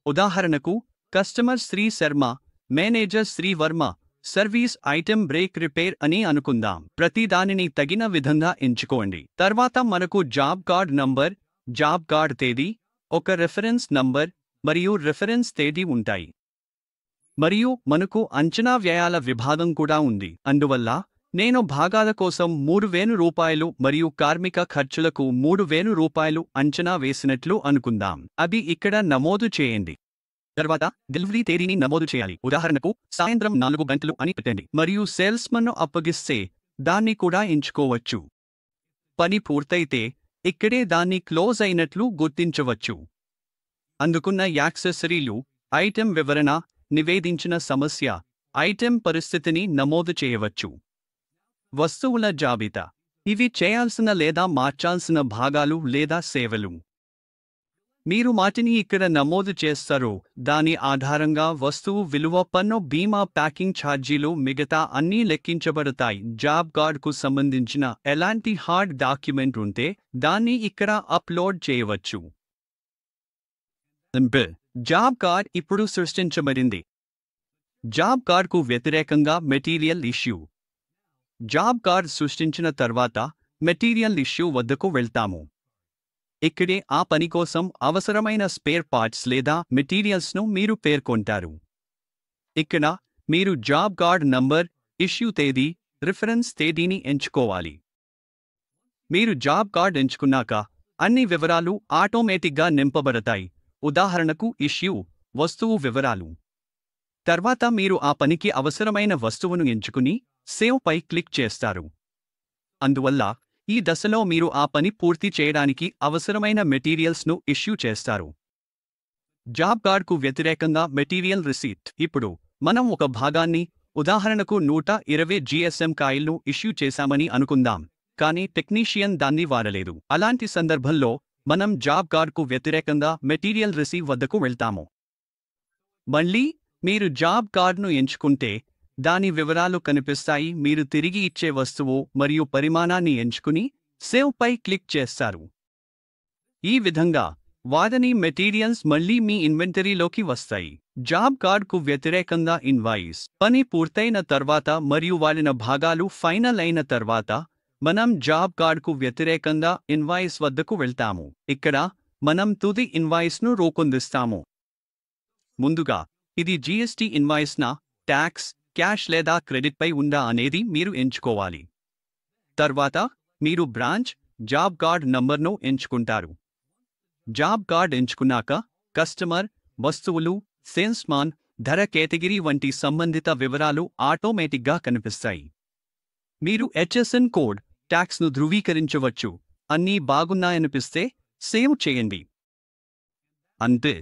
ఉదాహరణకు customer Shri Sharma, manager Shri Varma, service item break repair అని అనుకుందాం. ప్రతి దానిని తగిన విధంగా ఎంచుకోండి. తర్వాత మనకు job card number, job card తేదీ, ఒక రిఫరెన్స్ నంబర్ మరియు రిఫరెన్స్ తేదీ ఉంటాయి. మరియు మనకు అంచనా వ్యయాల విభాగం కూడా ఉంది. అందువల్ల నేను భాగాల కోసం 3,000 రూపాయలు మరియు కార్మిక ఖర్చులకు 3,000 రూపాయలు అంచనా వేసినట్లు అనుకుందాం. అది ఇక్కడ నమోదు చేయండి. తర్వాత డెలివరీ తేదీని నమోదు చేయాలి. ఉదాహరణకు సాయంత్రం 4 గంటలు అని పెట్టండి. మరియు సేల్స్మన్ను అప్పగిస్తే దాన్ని కూడా ఎంచుకోవచ్చు. పని పూర్తయితే ఇక్కడే దాన్ని క్లోజ్ అయినట్లు గుర్తించవచ్చు. అందుకున్న యాక్సెసరీలు, ఐటెం వివరణ, నివేదించిన సమస్య, ఐటెం పరిస్థితిని నమోదు చేయవచ్చు. వస్తువుల జాబితా. ఇవి చేయాల్సిన లేదా మార్చాల్సిన భాగాలు లేదా సేవలు. మీరు వాటిని ఇక్కడ నమోదు చేస్తారో దాని ఆధారంగా వస్తువు విలువ, పన్ను, బీమా, ప్యాకింగ్ ఛార్జీలు, మిగతా అన్నీ లెక్కించబడతాయి. జాబ్ కార్డ్కు సంబంధించిన ఎలాంటి హార్డ్ డాక్యుమెంట్ ఉంటే దాన్ని ఇక్కడ అప్లోడ్ చేయవచ్చు. జాబ్ కార్డ్ ఇప్పుడు సృష్టించబడింది. జాబ్ కార్డ్కు వ్యతిరేకంగా మెటీరియల్ ఇష్యూ. జాబ్ కార్డ్ సృష్టించిన తర్వాత మెటీరియల్ ఇష్యూ వద్దకు వెళ్తాము. ఇక్కడే ఆ పని కోసం అవసరమైన స్పేర్ పార్ట్స్ లేదా మెటీరియల్స్ను మీరు పేర్కొంటారు. ఇక్కడ మీరు జాబ్ కార్డ్ నంబర్, ఇష్యూ తేదీ, రిఫరెన్స్ తేదీని ఎంచుకోవాలి. మీరు జాబ్ కార్డ్ ఎంచుకున్నాక అన్ని వివరాలు ఆటోమేటిక్గా నింపబడతాయి. ఉదాహరణకు ఇష్యూ, వస్తువు వివరాలు. తర్వాత మీరు ఆ పనికి అవసరమైన వస్తువును ఎంచుకుని సేవ్ పై క్లిక్ చేస్తారు. అందువల్ల ఈ దశలో మీరు ఆ పని పూర్తి చేయడానికి అవసరమైన మెటీరియల్స్ను ఇష్యూ చేస్తారు. జాబ్ కార్డ్కు వ్యతిరేకంగా మెటీరియల్ రిసీట్. ఇప్పుడు మనం ఒక భాగాన్ని, ఉదాహరణకు 120 GSM కాయిల్ను ఇష్యూ చేశామని అనుకుందాం. కానీ టెక్నీషియన్ దాన్ని వాడలేదు. అలాంటి సందర్భంలో మనం జాబ్ కార్డ్కు వ్యతిరేకంగా మెటీరియల్ రిసీవ్ వద్దకు వెళ్తాము. మళ్ళీ మీరు జాబ్ కార్డ్ను ఎంచుకుంటే దాని వివరాలు కనిపిస్తాయి. మీరు తిరిగి ఇచ్చే వస్తువు మరియు పరిమాణాన్ని ఎంచుకుని సేవ్ పై క్లిక్ చేస్తారు. ఈ విధంగా వాడని మెటీరియల్స్ మళ్ళీ మీ ఇన్వెంటరీలోకి వస్తాయి. జాబ్ కార్డ్కు వ్యతిరేకంగా ఇన్వాయిస్ పని పూర్తయిన తర్వాత మరియు వాడిన భాగాలు ఫైనల్ అయిన తర్వాత మనం జాబ్ కార్డ్కు వ్యతిరేకంగా ఇన్వాయిస్ వద్దకు వెళ్తాము. ఇక్కడ మనం తుది ఇన్వాయిస్ను రూపొందిస్తాము. ముందుగా ఇది జీఎస్టీ ఇన్వాయిస్నా, ట్యాక్స్, క్యాష్ లేదా క్రెడిట్పై ఉందా అనేది మీరు ఎంచుకోవాలి. తర్వాత మీరు బ్రాంచ్, జాబ్ కార్డ్ నంబర్ను ఎంచుకుంటారు. జాబ్ కార్డ్ ఎంచుకున్నాక కస్టమర్, వస్తువులు, సేల్స్మాన్, ధర, కేటగిరీ వంటి సంబంధిత వివరాలు ఆటోమేటిక్గా కనిపిస్తాయి. మీరు హెచ్ఎస్ఎన్ కోడ్, ట్యాక్స్ను ధృవీకరించవచ్చు. అన్నీ బాగున్నాయనిపిస్తే సేవ్ చేయండి. అంతే.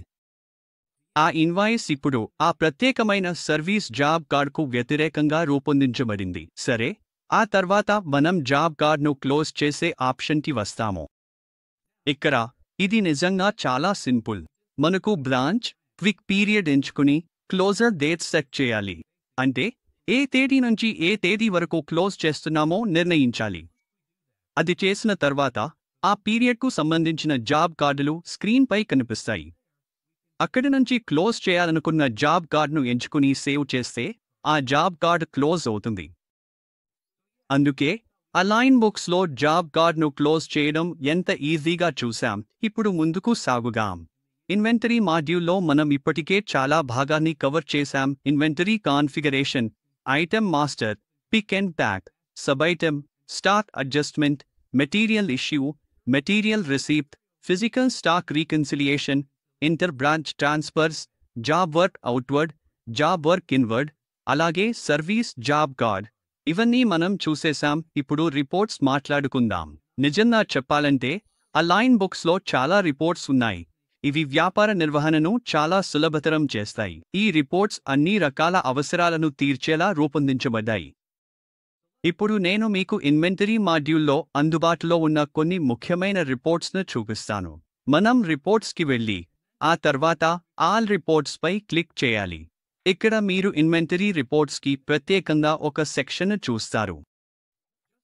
ఆ ఇన్వాయిస్ ఇప్పుడు ఆ ప్రత్యేకమైన సర్వీస్ జాబ్ కార్డ్కు వ్యతిరేకంగా రూపొందించబడింది. సరే, ఆ తర్వాత మనం జాబ్ కార్డ్ను క్లోజ్ చేసే ఆప్షన్కి వస్తాము. ఇక్కడ ఇది నిజంగా చాలా సింపుల్. మనకు బ్రాంచ్, క్విక్ పీరియడ్ ఎంచుకుని క్లోజర్ డేట్ సెట్ చేయాలి. అంటే ఏ తేదీ నుంచి ఏ తేదీ వరకు క్లోజ్ చేస్తున్నామో నిర్ణయించాలి. అది చేసిన తర్వాత ఆ పీరియడ్కు సంబంధించిన జాబ్ కార్డులు స్క్రీన్పై కనిపిస్తాయి. అక్కడి నుంచి క్లోజ్ చేయాలనుకున్న జాబ్ కార్డ్ను ఎంచుకుని సేవ్ చేస్తే ఆ జాబ్ కార్డ్ క్లోజ్ అవుతుంది. అందుకే అలైన్ బుక్స్లో జాబ్ కార్డ్ను క్లోజ్ చేయడం ఎంత ఈజీగా చూశాం. ఇప్పుడు ముందుకు సాగుదాం. ఇన్వెంటరీ మాడ్యూల్లో మనం ఇప్పటికే చాలా భాగాన్ని కవర్ చేశాం. Inventory configuration, item master, pick and pack, sub item, stock adjustment, material issue, material receipt, physical stock reconciliation, inter branch transfers, job work outward, job work inward, అలాగే సర్వీస్ జాబ్ కార్డ్, ఇవన్నీ మనం చూసేశాం. ఇప్పుడు reports మాట్లాడుకుందాం. నిజంగా చెప్పాలంటే align బుక్స్లో చాలా reports ఉన్నాయి. ఇవి వ్యాపార నిర్వహణను చాలా సులభతరం చేస్తాయి. ఈ రిపోర్ట్స్ అన్ని రకాల అవసరాలను తీర్చేలా రూపొందించబడ్డాయి. ఇప్పుడు నేను మీకు ఇన్వెంటరీ మాడ్యూల్లో అందుబాటులో ఉన్న కొన్ని ముఖ్యమైన రిపోర్ట్స్ను చూపిస్తాను. మనం రిపోర్ట్స్కి వెళ్ళి ఆ తర్వాత ఆల్ రిపోర్ట్స్పై క్లిక్ చేయాలి. ఇక్కడ మీరు ఇన్వెంటరీ రిపోర్ట్స్కి ప్రత్యేకంగా ఒక సెక్షన్ చూస్తారు.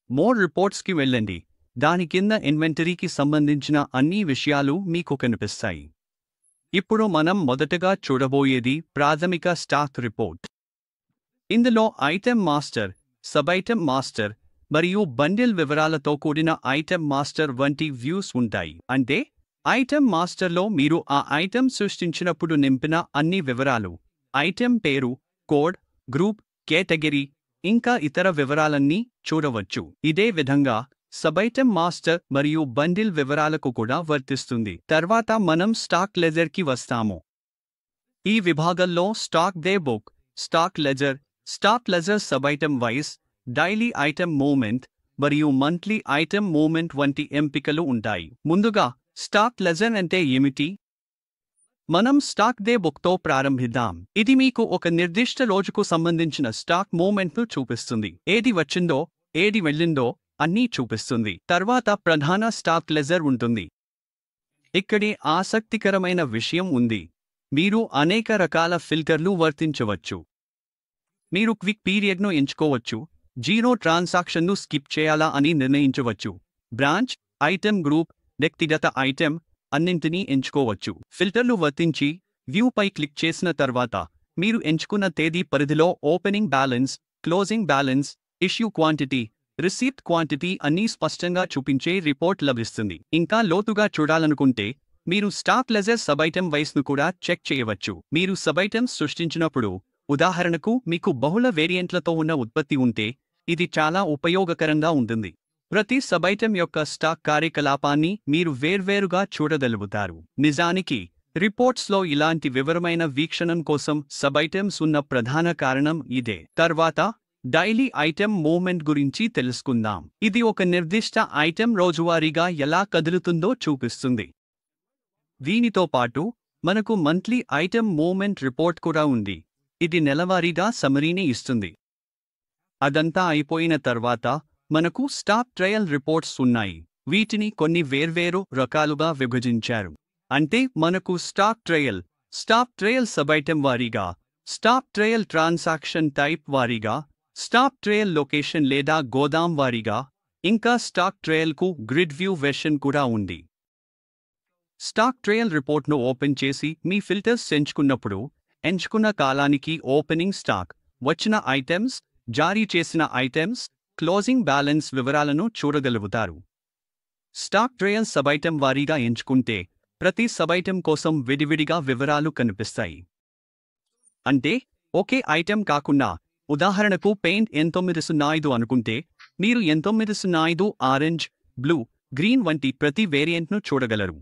మోర్ రిపోర్ట్స్కి వెళ్ళండి. దాని కింద ఇన్వెంటరీకి సంబంధించిన అన్ని విషయాలు మీకు కనిపిస్తాయి. ఇప్పుడు మనం మొదటగా చూడబోయేది ప్రాథమిక స్టాక్ రిపోర్ట్. ఇందులో item master, sub item master మరియు బండిల్ వివరాలతో కూడిన ఐటెమ్ మాస్టర్ వంటి వ్యూస్ ఉంటాయి. అంటే ఐటెమ్ మాస్టర్లో మీరు ఆ ఐటెమ్ సృష్టించినప్పుడు నింపిన అన్ని వివరాలు, ఐటెమ్ పేరు, కోడ్, గ్రూప్, కేటగిరీ, ఇంకా ఇతర వివరాలన్నీ చూడవచ్చు. ఇదే విధంగా సబ్ ఐటెమ్ మాస్టర్ మరియు బండిల్ వివరాలకు కూడా వర్తిస్తుంది. తర్వాత మనం స్టాక్ లెజర్కి వస్తాము. ఈ విభాగంలో stock day book, stock ledger sub item wise, daily item movement మరియు మంత్లీ ఐటెమ్ మూవ్మెంట్ వంటి ఎంపికలు ఉంటాయి. ముందుగా స్టాక్ లెజర్ అంటే ఏమిటి? మనం స్టాక్ డే బుక్తో ప్రారంభిద్దాం. ఇది మీకు ఒక నిర్దిష్ట రోజుకు సంబంధించిన స్టాక్ మూవ్మెంట్ను చూపిస్తుంది. ఏది వచ్చిందో, ఏది వెళ్ళిందో అన్నీ చూపిస్తుంది. తర్వాత ప్రధాన స్టాక్ లెజర్ ఉంటుంది. ఇక్కడే ఆసక్తికరమైన విషయం ఉంది. మీరు అనేక రకాల ఫిల్టర్లు వర్తించవచ్చు. మీరు క్విక్ పీరియడ్ను ఎంచుకోవచ్చు, జీరో ట్రాన్సాక్షన్ను స్కిప్ చేయాలా అని నిర్ణయించవచ్చు, బ్రాంచ్, ఐటెమ్ గ్రూప్, వ్యక్తిగత ఐటెమ్ అన్నింటినీ ఎంచుకోవచ్చు. ఫిల్టర్లు వర్తించి వ్యూపై క్లిక్ చేసిన తర్వాత మీరు ఎంచుకున్న తేదీ పరిధిలో opening balance, closing balance, issue quantity, receipt quantity అన్నీ స్పష్టంగా చూపించే రిపోర్ట్ లభిస్తుంది. ఇంకా లోతుగా చూడాలనుకుంటే మీరు స్టాక్ లెజర్ సబ్ ఐటెమ్ వైస్ను కూడా చెక్ చేయవచ్చు. మీరు సబ్ ఐటెమ్స్ సృష్టించినప్పుడు, ఉదాహరణకు మీకు బహుళ వేరియంట్లతో ఉన్న ఉత్పత్తి ఉంటే, ఇది చాలా ఉపయోగకరంగా ఉంటుంది. ప్రతి సబ్ ఐటెమ్ యొక్క స్టాక్ కార్యకలాపాన్ని మీరు వేర్వేరుగా చూడగలుగుతారు. నిజానికి రిపోర్ట్స్లో ఇలాంటి వివరమైన వీక్షణం కోసం సబ్ ఐటెమ్స్ ఉన్న ప్రధాన కారణం ఇదే. తర్వాత డైలీ ఐటెమ్ మూవ్మెంట్ గురించి తెలుసుకుందాం. ఇది ఒక నిర్దిష్ట ఐటెమ్ రోజువారీగా ఎలా కదులుతుందో చూపిస్తుంది. దీనితో పాటు మనకు మంత్లీ ఐటెమ్ మూవ్మెంట్ రిపోర్ట్ కూడా ఉంది. ఇది నెలవారీగా సమరీని ఇస్తుంది. అదంతా అయిపోయిన తర్వాత మనకు స్టాక్ ట్రయల్ రిపోర్ట్స్ ఉన్నాయి. వీటిని కొన్ని వేర్వేరు రకాలుగా విభజించారు. అంటే మనకు స్టాక్ ట్రయల్ సబైటెం వారీగా, స్టాక్ ట్రయల్ ట్రాన్సాక్షన్ టైప్ వారీగా, స్టాక్ ట్రయల్ లొకేషన్ లేదా గోదాం వారీగా, ఇంకా స్టాక్ ట్రయల్కు గ్రిడ్ వ్యూ వెర్షన్ కూడా ఉంది. స్టాక్ ట్రయల్ రిపోర్ట్ను ఓపెన్ చేసి మీ ఫిల్టర్స్ ఎంచుకున్న కాలానికి ఓపెనింగ్ స్టాక్, వచ్చిన ఐటెమ్స్, జారీ చేసిన ఐటెమ్స్, క్లోజింగ్ బ్యాలెన్స్ వివరాలను చూడగలుగుతారు. స్టాక్ ట్రయల్ సబైటెం వారీగా ఎంచుకుంటే ప్రతి సబైటెం కోసం విడివిడిగా వివరాలు కనిపిస్తాయి. అంటే ఒకే ఐటెం కాకుండా, ఉదాహరణకు పెయింట్ 905 అనుకుంటే మీరు 905 ఆరెంజ్, బ్లూ, గ్రీన్ వంటి ప్రతి వేరియంట్ను చూడగలరు.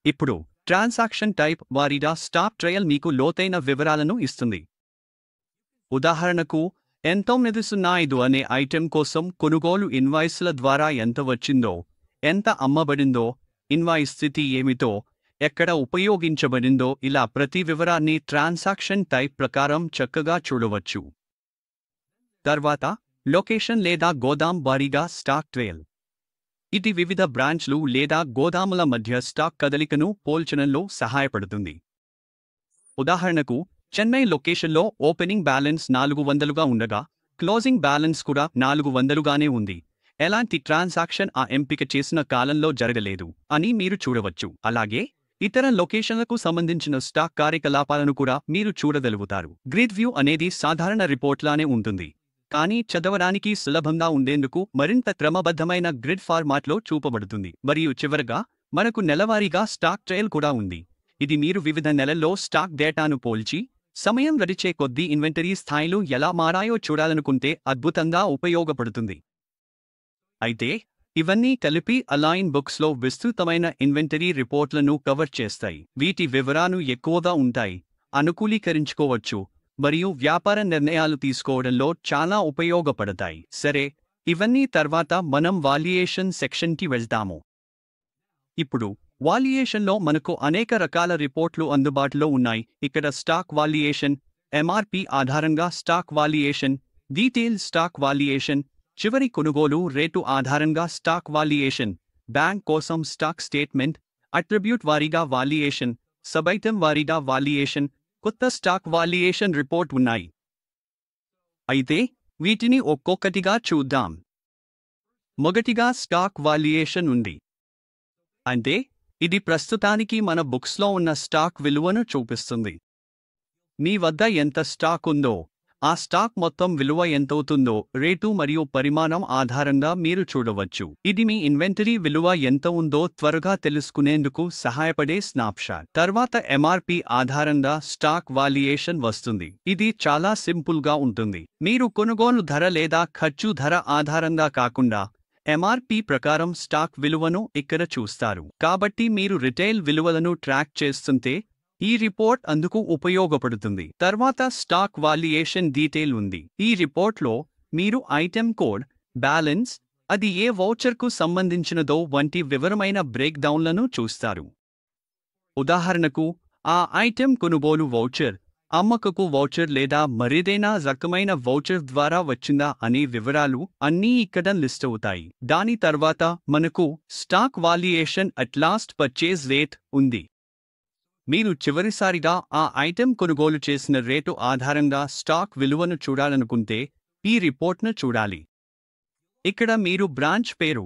ఇప్పుడు ట్రాన్సాక్షన్ టైప్ వారీగా స్టాక్ ట్రయల్ మీకు లోతైన వివరాలను ఇస్తుంది. ఉదాహరణకు 905 అనే ఐటెం కోసం కొనుగోలు ఇన్వాయిస్ల ద్వారా ఎంత వచ్చిందో, ఎంత అమ్మబడిందో, ఇన్వాయిస్ స్థితి ఏమిటో, ఎక్కడ ఉపయోగించబడిందో ఇలా ప్రతి వివరాన్ని ట్రాన్సాక్షన్ టైప్ ప్రకారం చక్కగా చూడవచ్చు. తర్వాత లొకేషన్ లేదా గోదాం వారీగా స్టాక్ ట్రయల్. ఇది వివిధ బ్రాంచ్లు లేదా గోదాముల మధ్య స్టాక్ కదలికను పోల్చడంలో సహాయపడుతుంది. ఉదాహరణకు చెన్నై లొకేషన్లో ఓపెనింగ్ బ్యాలెన్స్ 400గా ఉండగా క్లోజింగ్ బ్యాలెన్స్ కూడా 400గానే ఉంది. ఎలాంటి ట్రాన్సాక్షన్ ఆ ఎంపిక చేసిన కాలంలో జరగలేదు అని మీరు చూడవచ్చు. అలాగే ఇతర లొకేషన్లకు సంబంధించిన స్టాక్ కార్యకలాపాలను కూడా మీరు చూడగలుగుతారు. గ్రిడ్ వ్యూ అనేది సాధారణ రిపోర్ట్లానే ఉంటుంది, కానీ చదవడానికి సులభంగా ఉండేందుకు మరింత క్రమబద్ధమైన గ్రిడ్ ఫార్మాట్లో చూపబడుతుంది. మరియు చివరగా మనకు నెలవారీగా స్టాక్ ట్రయల్ కూడా ఉంది. ఇది మీరు వివిధ నెలల్లో స్టాక్ డేటాను పోల్చి సమయం గడిచే కొద్దీ ఇన్వెంటరీ స్థాయిలు ఎలా మారాయో చూడాలనుకుంటే అద్భుతంగా ఉపయోగపడుతుంది. అయితే ఇవన్నీ కలిపి అలైన్ బుక్స్లో విస్తృతమైన ఇన్వెంటరీ రిపోర్ట్లను కవర్ చేస్తాయి. వీటి వివరాలు ఎక్కువగా ఉంటాయి, అనుకూలీకరించుకోవచ్చు మరియు వ్యాపార నిర్ణయాలు తీసుకోవడంలో చాలా ఉపయోగపడతాయి. సరే, ఇవన్నీ తర్వాత మనం వాల్యుయేషన్ సెక్షన్కి వెళ్తాము. ఇప్పుడు వాల్యుయేషన్లో మనకు అనేక రకాల రిపోర్ట్లు అందుబాటులో ఉన్నాయి. ఇక్కడ స్టాక్ వాల్యుయేషన్, ఎంఆర్పి ఆధారంగా stock valuation, detail stock valuation, చివరి కొనుగోలు రేటు ఆధారంగా స్టాక్ వాల్యుయేషన్, బ్యాంక్ కోసం స్టాక్ స్టేట్మెంట్, అట్రిబ్యూట్ వారీగా వాల్యుయేషన్, సబైటం వారీగా వాల్యుయేషన్, కొత్త స్టాక్ వాల్యుయేషన్ రిపోర్ట్ ఉన్నాయి. అయితే వీటిని ఒక్కొక్కటిగా చూద్దాం. మొదటిగా స్టాక్ వాల్యుయేషన్ ఉంది. అంటే ఇది ప్రస్తుతానికి మన బుక్స్లో ఉన్న స్టాక్ విలువను చూపిస్తుంది. మీ వద్ద ఎంత స్టాక్ ఉందో, ఆ స్టాక్ మొత్తం విలువ ఎంతవుతుందో రేటు మరియు పరిమాణం ఆధారంగా మీరు చూడవచ్చు. ఇది మీ ఇన్వెంటరీ విలువ ఎంత ఉందో త్వరగా తెలుసుకునేందుకు సహాయపడే స్నాప్షాట్. తర్వాత ఎంఆర్పి ఆధారంగా స్టాక్ వాల్యుయేషన్ వస్తుంది. ఇది చాలా సింపుల్గా ఉంటుంది. మీరు కొనుగోలు ధర లేదా ఖర్చు ధర ఆధారంగా కాకుండా ఎంఆర్పి ప్రకారం స్టాక్ విలువను ఇక్కడ చూస్తారు. కాబట్టి మీరు రిటైల్ విలువలను ట్రాక్ చేస్తుంటే ఈ రిపోర్ట్ అందుకు ఉపయోగపడుతుంది. తర్వాత స్టాక్ వాల్యుయేషన్ డీటెయిల్ ఉంది. ఈ రిపోర్ట్లో మీరు ఐటెం కోడ్, బ్యాలెన్స్, అది ఏ వౌచర్కు సంబంధించినదో వంటి వివరమైన బ్రేక్ డౌన్లను చూస్తారు. ఉదాహరణకు ఆ ఐటెం కొనుగోలు వౌచర్, అమ్మకపు వౌచర్ లేదా మరేదైనా రకమైన వౌచర్ ద్వారా వచ్చిందా అనే వివరాలు అన్నీ ఇక్కడ లిస్ట్ అవుతాయి. దాని తర్వాత మనకు stock valuation at last purchase rate ఉంది. మీరు చివరిసారిగా ఆ ఐటెం కొనుగోలు చేసిన రేటు ఆధారంగా స్టాక్ విలువను చూడాలనుకుంటే ఈ రిపోర్ట్ను చూడాలి. ఇక్కడ మీరు బ్రాంచ్ పేరు,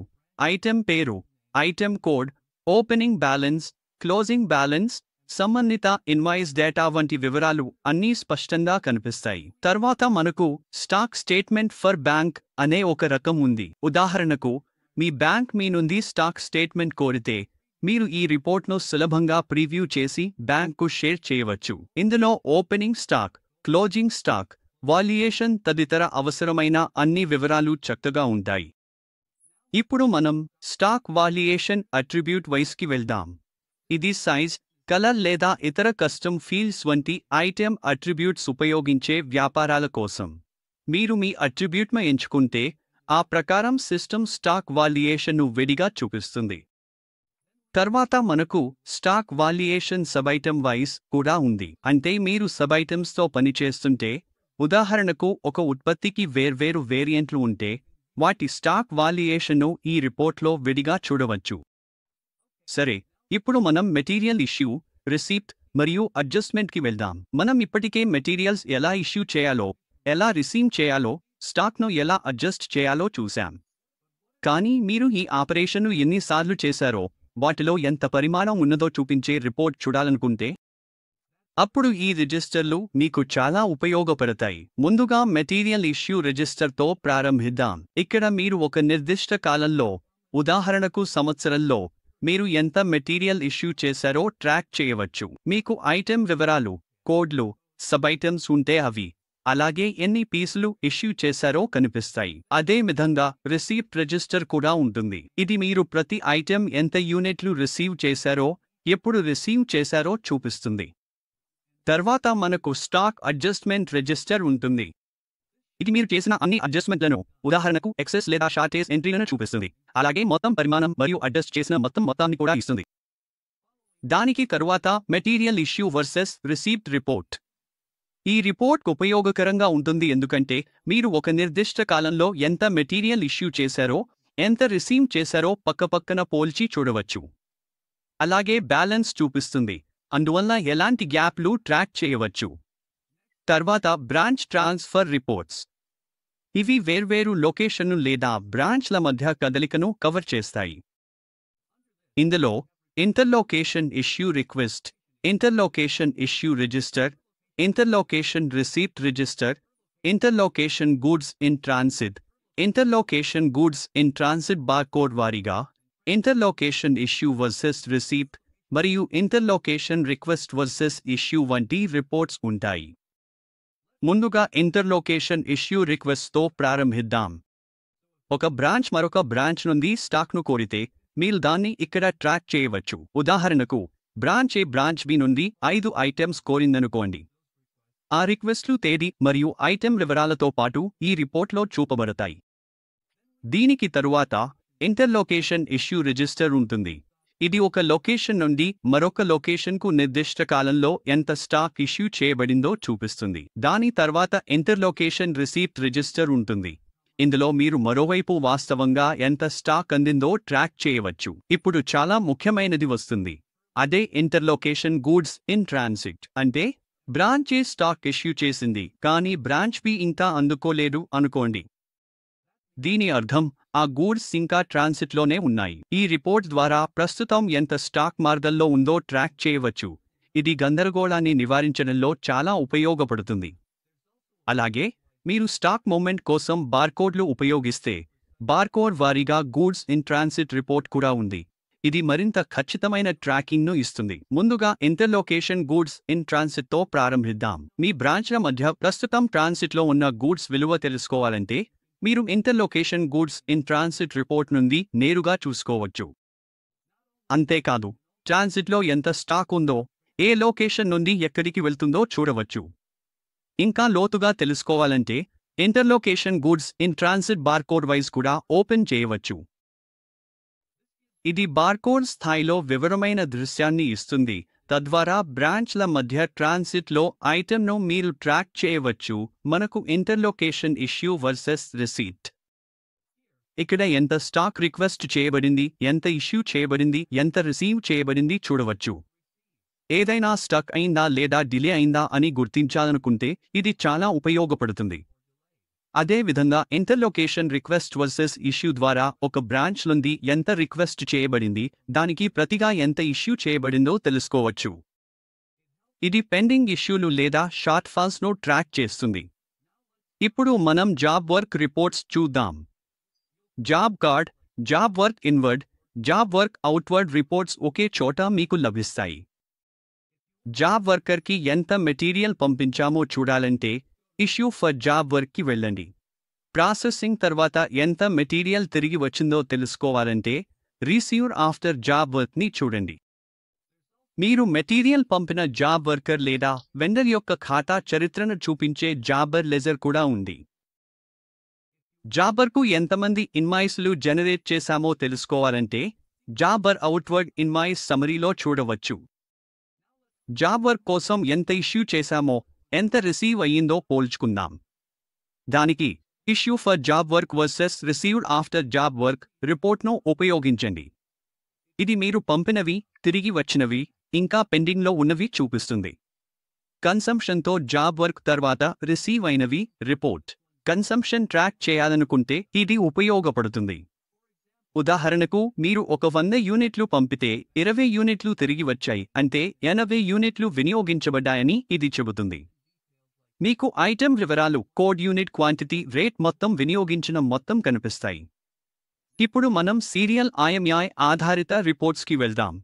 item code, opening balance, closing balance, సంబంధిత ఇన్వాయిస్ డేటా వంటి వివరాలు అన్నీ స్పష్టంగా కనిపిస్తాయి. తర్వాత మనకు స్టాక్ స్టేట్మెంట్ ఫర్ బ్యాంక్ అనే ఒక రకం ఉంది. ఉదాహరణకు మీ బ్యాంక్ మీ నుండి స్టాక్ స్టేట్మెంట్ కోరితే మీరు ఈ రిపోర్ట్ను సులభంగా ప్రీవ్యూ చేసి బ్యాంక్కు షేర్ చేయవచ్చు. ఇందులో opening stock, closing stock, valuation తదితర అవసరమైన అన్ని వివరాలు చక్కగా ఉంటాయి. ఇప్పుడు మనం స్టాక్ వాల్యుయేషన్ అట్రిబ్యూట్ వైస్కి వెళ్దాం. ఇది సైజ్, కలర్ లేదా ఇతర కస్టమ్ ఫీల్డ్స్ వంటి ఐటెం అట్రిబ్యూట్స్ ఉపయోగించే వ్యాపారాల కోసం. మీరు మీ అట్రిబ్యూట్ను ఎంచుకుంటే ఆ ప్రకారం సిస్టమ్ స్టాక్ వాల్యుయేషన్ను విడిగా చూపిస్తుంది. తర్వాత మనకు స్టాక్ వాల్యుయేషన్ సబైటం వైస్ కూడా ఉంది. అంటే మీరు సబైటమ్స్తో పనిచేస్తుంటే, ఉదాహరణకు ఒక ఉత్పత్తికి వేర్వేరు వేరియంట్లు ఉంటే, వాటి స్టాక్ వాల్యుయేషన్ను ఈ రిపోర్ట్లో విడిగా చూడవచ్చు. సరే, ఇప్పుడు మనం మెటీరియల్ ఇష్యూ, రిసీప్ట్ మరియు అడ్జస్ట్మెంట్కి వెళ్దాం. మనం ఇప్పటికే మెటీరియల్స్ ఎలా ఇష్యూ చేయాలో, ఎలా రిసీవ్ చేయాలో, స్టాక్ను ఎలా అడ్జస్ట్ చేయాలో చూశాం. కానీ మీరు ఈ ఆపరేషన్ను ఎన్నిసార్లు చేశారో, వాటిలో ఎంత పరిమాణం ఉన్నదో చూపించే రిపోర్ట్ చూడాలనుకుంటే, అప్పుడు ఈ రిజిస్టర్లు మీకు చాలా ఉపయోగపడతాయి. ముందుగా మెటీరియల్ ఇష్యూ రిజిస్టర్తో ప్రారంభిద్దాం. ఇక్కడ మీరు ఒక నిర్దిష్ట కాలంలో, ఉదాహరణకు సంవత్సరంలో, మీరు ఎంత మెటీరియల్ ఇష్యూ చేశారో ట్రాక్ చేయవచ్చు. మీకు ఐటెం వివరాలు, కోడ్లు, సబ్ ఐటమ్స్ ఉంటే అవి, అలాగే ఎన్ని పీసులు ఇష్యూ చేశారో కనిపిస్తాయి. అదే విధంగా రిసీప్ట్ రిజిస్టర్ కూడా ఉంటుంది. ఇది మీరు ప్రతి ఐటెం ఎంత యూనిట్లు రిసీవ్ చేశారో, ఎప్పుడు రిసీవ్ చేశారో చూపిస్తుంది. తర్వాత మనకు స్టాక్ అడ్జస్ట్మెంట్ రిజిస్టర్ ఉంటుంది. ఇది మీరు చేసిన అన్ని అడ్జస్ట్మెంట్లను, ఉదాహరణకు ఎక్సెస్ లేదా షార్టేజ్ ఎంట్రీలను చూపిస్తుంది. అలాగే మొత్తం పరిమాణం మరియు అడ్జస్ట్ చేసిన మొత్తాన్ని కూడా ఇస్తుంది. దానికి తరువాత material issue versus receipt report. ఈ రిపోర్ట్ ఉపయోగకరంగా ఉంటుంది ఎందుకంటే మీరు ఒక నిర్దిష్ట కాలంలో ఎంత మెటీరియల్ ఇష్యూ చేశారో, ఎంత రిసీవ్ చేశారో పక్కపక్కన పోల్చి చూడవచ్చు. అలాగే బ్యాలెన్స్ చూపిస్తుంది, అందువల్ల ఎలాంటి గ్యాప్లు ట్రాక్ చేయవచ్చు. తర్వాత బ్రాంచ్ ట్రాన్స్ఫర్ రిపోర్ట్స్. ఇవి వేర్వేరు లొకేషన్లు లేదా బ్రాంచ్ల మధ్య కదలికను కవర్ చేస్తాయి. ఇందులో interlocation issue request, interlocation issue register, interlocation receipt register, interlocation goods in transit, interlocation goods in transit barcode వారీగా, ఇంటర్లొకేషన్ ఇష్యూ వర్సెస్ రిసీప్ట్ మరియు ఇంటర్లొకేషన్ రిక్వెస్ట్ వర్సెస్ ఇష్యూ వంటి రిపోర్ట్స్ ఉంటాయి. ముందుగా ఇంటర్లొకేషన్ ఇష్యూ రిక్వెస్ట్తో ప్రారంభిద్దాం. ఒక బ్రాంచ్ మరొక బ్రాంచ్ నుండి స్టాక్ను కోరితే మీరు దాన్ని ఇక్కడ ట్రాక్ చేయవచ్చు. ఉదాహరణకు, బ్రాంచ్ ఏ బ్రాంచ్ బి నుండి 5 ఐటెమ్స్ కోరిందనుకోండి. ఆ రిక్వెస్ట్లు తేదీ మరియు ఐటెం వివరాలతో పాటు ఈ రిపోర్ట్లో చూపబడతాయి. దీనికి తరువాత ఇంటర్లొకేషన్ ఇష్యూ రిజిస్టర్ ఉంటుంది. ఇది ఒక లొకేషన్ నుండి మరొక లొకేషన్కు నిర్దిష్ట కాలంలో ఎంత స్టాక్ ఇష్యూ చేయబడిందో చూపిస్తుంది. దాని తర్వాత ఇంటర్లొకేషన్ రిసీప్ట్ రిజిస్టర్ ఉంటుంది. ఇందులో మీరు మరోవైపు వాస్తవంగా ఎంత స్టాక్ అందిందో ట్రాక్ చేయవచ్చు. ఇప్పుడు చాలా ముఖ్యమైనది వస్తుంది. అదే ఇంటర్లొకేషన్ గూడ్స్ ఇన్ ట్రాన్సిట్. అంటే బ్రాంచ్ ఏ స్టాక్ ఇష్యూ చేసింది, కానీ బ్రాంచ్ బి ఇంకా అందుకోలేదు అనుకోండి. దీని అర్థం ఆ గూడ్స్ ఇంకా ట్రాన్సిట్లోనే ఉన్నాయి. ఈ రిపోర్ట్ ద్వారా ప్రస్తుతం ఎంత స్టాక్ మార్గంలో ఉందో ట్రాక్ చేయవచ్చు. ఇది గందరగోళాన్ని నివారించడంలో చాలా ఉపయోగపడుతుంది. అలాగే మీరు స్టాక్ మూవ్మెంట్ కోసం బార్కోడ్లు ఉపయోగిస్తే, బార్కోడ్ వారీగా గూడ్స్ ఇన్ ట్రాన్సిట్ రిపోర్ట్ కూడా ఉంది. ఇది మరింత ఖచ్చితమైన ట్రాకింగ్ను ఇస్తుంది. ముందుగా ఇంటర్లొకేషన్ గూడ్స్ ఇన్ ట్రాన్సిట్తో ప్రారంభిద్దాం. మీ బ్రాంచ్ల మధ్య ప్రస్తుతం ట్రాన్సిట్లో ఉన్న గూడ్స్ విలువ తెలుసుకోవాలంటే, మీరు ఇంటర్లొకేషన్ గూడ్స్ ఇన్ ట్రాన్సిట్ రిపోర్ట్ నుండి నేరుగా చూసుకోవచ్చు. అంతేకాదు, ట్రాన్సిట్లో ఎంత స్టాక్ ఉందో, ఏ లొకేషన్ నుండి ఎక్కడికి వెళ్తుందో చూడవచ్చు. ఇంకా లోతుగా తెలుసుకోవాలంటే interlocation goods in transit barcode wise కూడా ఓపెన్ చేయవచ్చు. ఇది బార్కోడ్ స్థాయిలో వివరమైన దృశ్యాన్ని ఇస్తుంది. తద్వారా బ్రాంచ్ల మధ్య ట్రాన్సిట్లో ఐటెంను మీరు ట్రాక్ చేయవచ్చు. మనకు ఇంటర్లొకేషన్ ఇష్యూ వర్సెస్ రిసీట్. ఇక్కడ ఎంత స్టాక్ రిక్వెస్ట్ చేయబడింది, ఎంత ఇష్యూ చేయబడింది, ఎంత రిసీవ్ చేయబడింది చూడవచ్చు. ఏదైనా స్టక్ అయిందా లేదా డిలే అయిందా అని గుర్తించాలనుకుంటే ఇది చాలా ఉపయోగపడుతుంది. అదేవిధంగా ఇంటర్లొకేషన్ రిక్వెస్ట్ వర్సెస్ ఇష్యూ ద్వారా ఒక బ్రాంచ్ నుండి ఎంత రిక్వెస్ట్ చేయబడింది, దానికి ప్రతిగా ఎంత ఇష్యూ చేయబడిందో తెలుసుకోవచ్చు. ఇది పెండింగ్ ఇష్యూలు లేదా షార్ట్ ఫాల్స్ను ట్రాక్ చేస్తుంది. ఇప్పుడు మనం జాబ్ వర్క్ రిపోర్ట్స్ చూద్దాం. Job card, job work inward, job work outward reports ఒకే చోట మీకు లభిస్తాయి. జాబ్ వర్కర్కి ఎంత మెటీరియల్ పంపించామో చూడాలంటే ఇష్యూ ఫర్ జాబ్ వర్క్కి వెళ్ళండి. ప్రాసెసింగ్ తర్వాత ఎంత మెటీరియల్ తిరిగి వచ్చిందో తెలుసుకోవాలంటే రిసీవ్డ్ ఆఫ్టర్ జాబ్ వర్క్ని చూడండి. మీరు మెటీరియల్ పంపిన జాబ్ వర్కర్ లేదా వెండర్ యొక్క ఖాతా చరిత్రను చూపించే జాబర్ లెజర్ కూడా ఉంది. జాబర్కు ఎంతమంది ఇన్వాయిస్లు జనరేట్ చేశామో తెలుసుకోవాలంటే జాబర్ అవుట్వర్డ్ ఇన్వాయిస్ సమరీలో చూడవచ్చు. జాబ్ వర్క్ కోసం ఎంత ఇష్యూ చేశామో, ఎంత రిసీవ్ అయ్యిందో పోల్చుకుందాం. దానికి issue for job work versus received after job work రిపోర్ట్ను ఉపయోగించండి. ఇది మీరు పంపినవి, తిరిగి వచ్చినవి, ఇంకా పెండింగ్లో ఉన్నవి చూపిస్తుంది. కన్సంప్షన్తో జాబ్ వర్క్ తర్వాత రిసీవ్ అయినవి రిపోర్ట్. కన్సంప్షన్ ట్రాక్ చేయాలనుకుంటే ఇది ఉపయోగపడుతుంది. ఉదాహరణకు మీరు ఒక 100 యూనిట్లు పంపితే 20 యూనిట్లు తిరిగి వచ్చాయి అంటే 80 యూనిట్లు వినియోగించబడ్డాయని ఇది చెబుతుంది. మీకు ఐటెం వివరాలు, కోడ్, యూనిట్, క్వాంటిటీ, రేట్, మొత్తం వినియోగించిన మొత్తం కనిపిస్తాయి. ఇప్పుడు మనం సీరియల్ IMEI ఆధారిత రిపోర్ట్స్కి వెళ్దాం.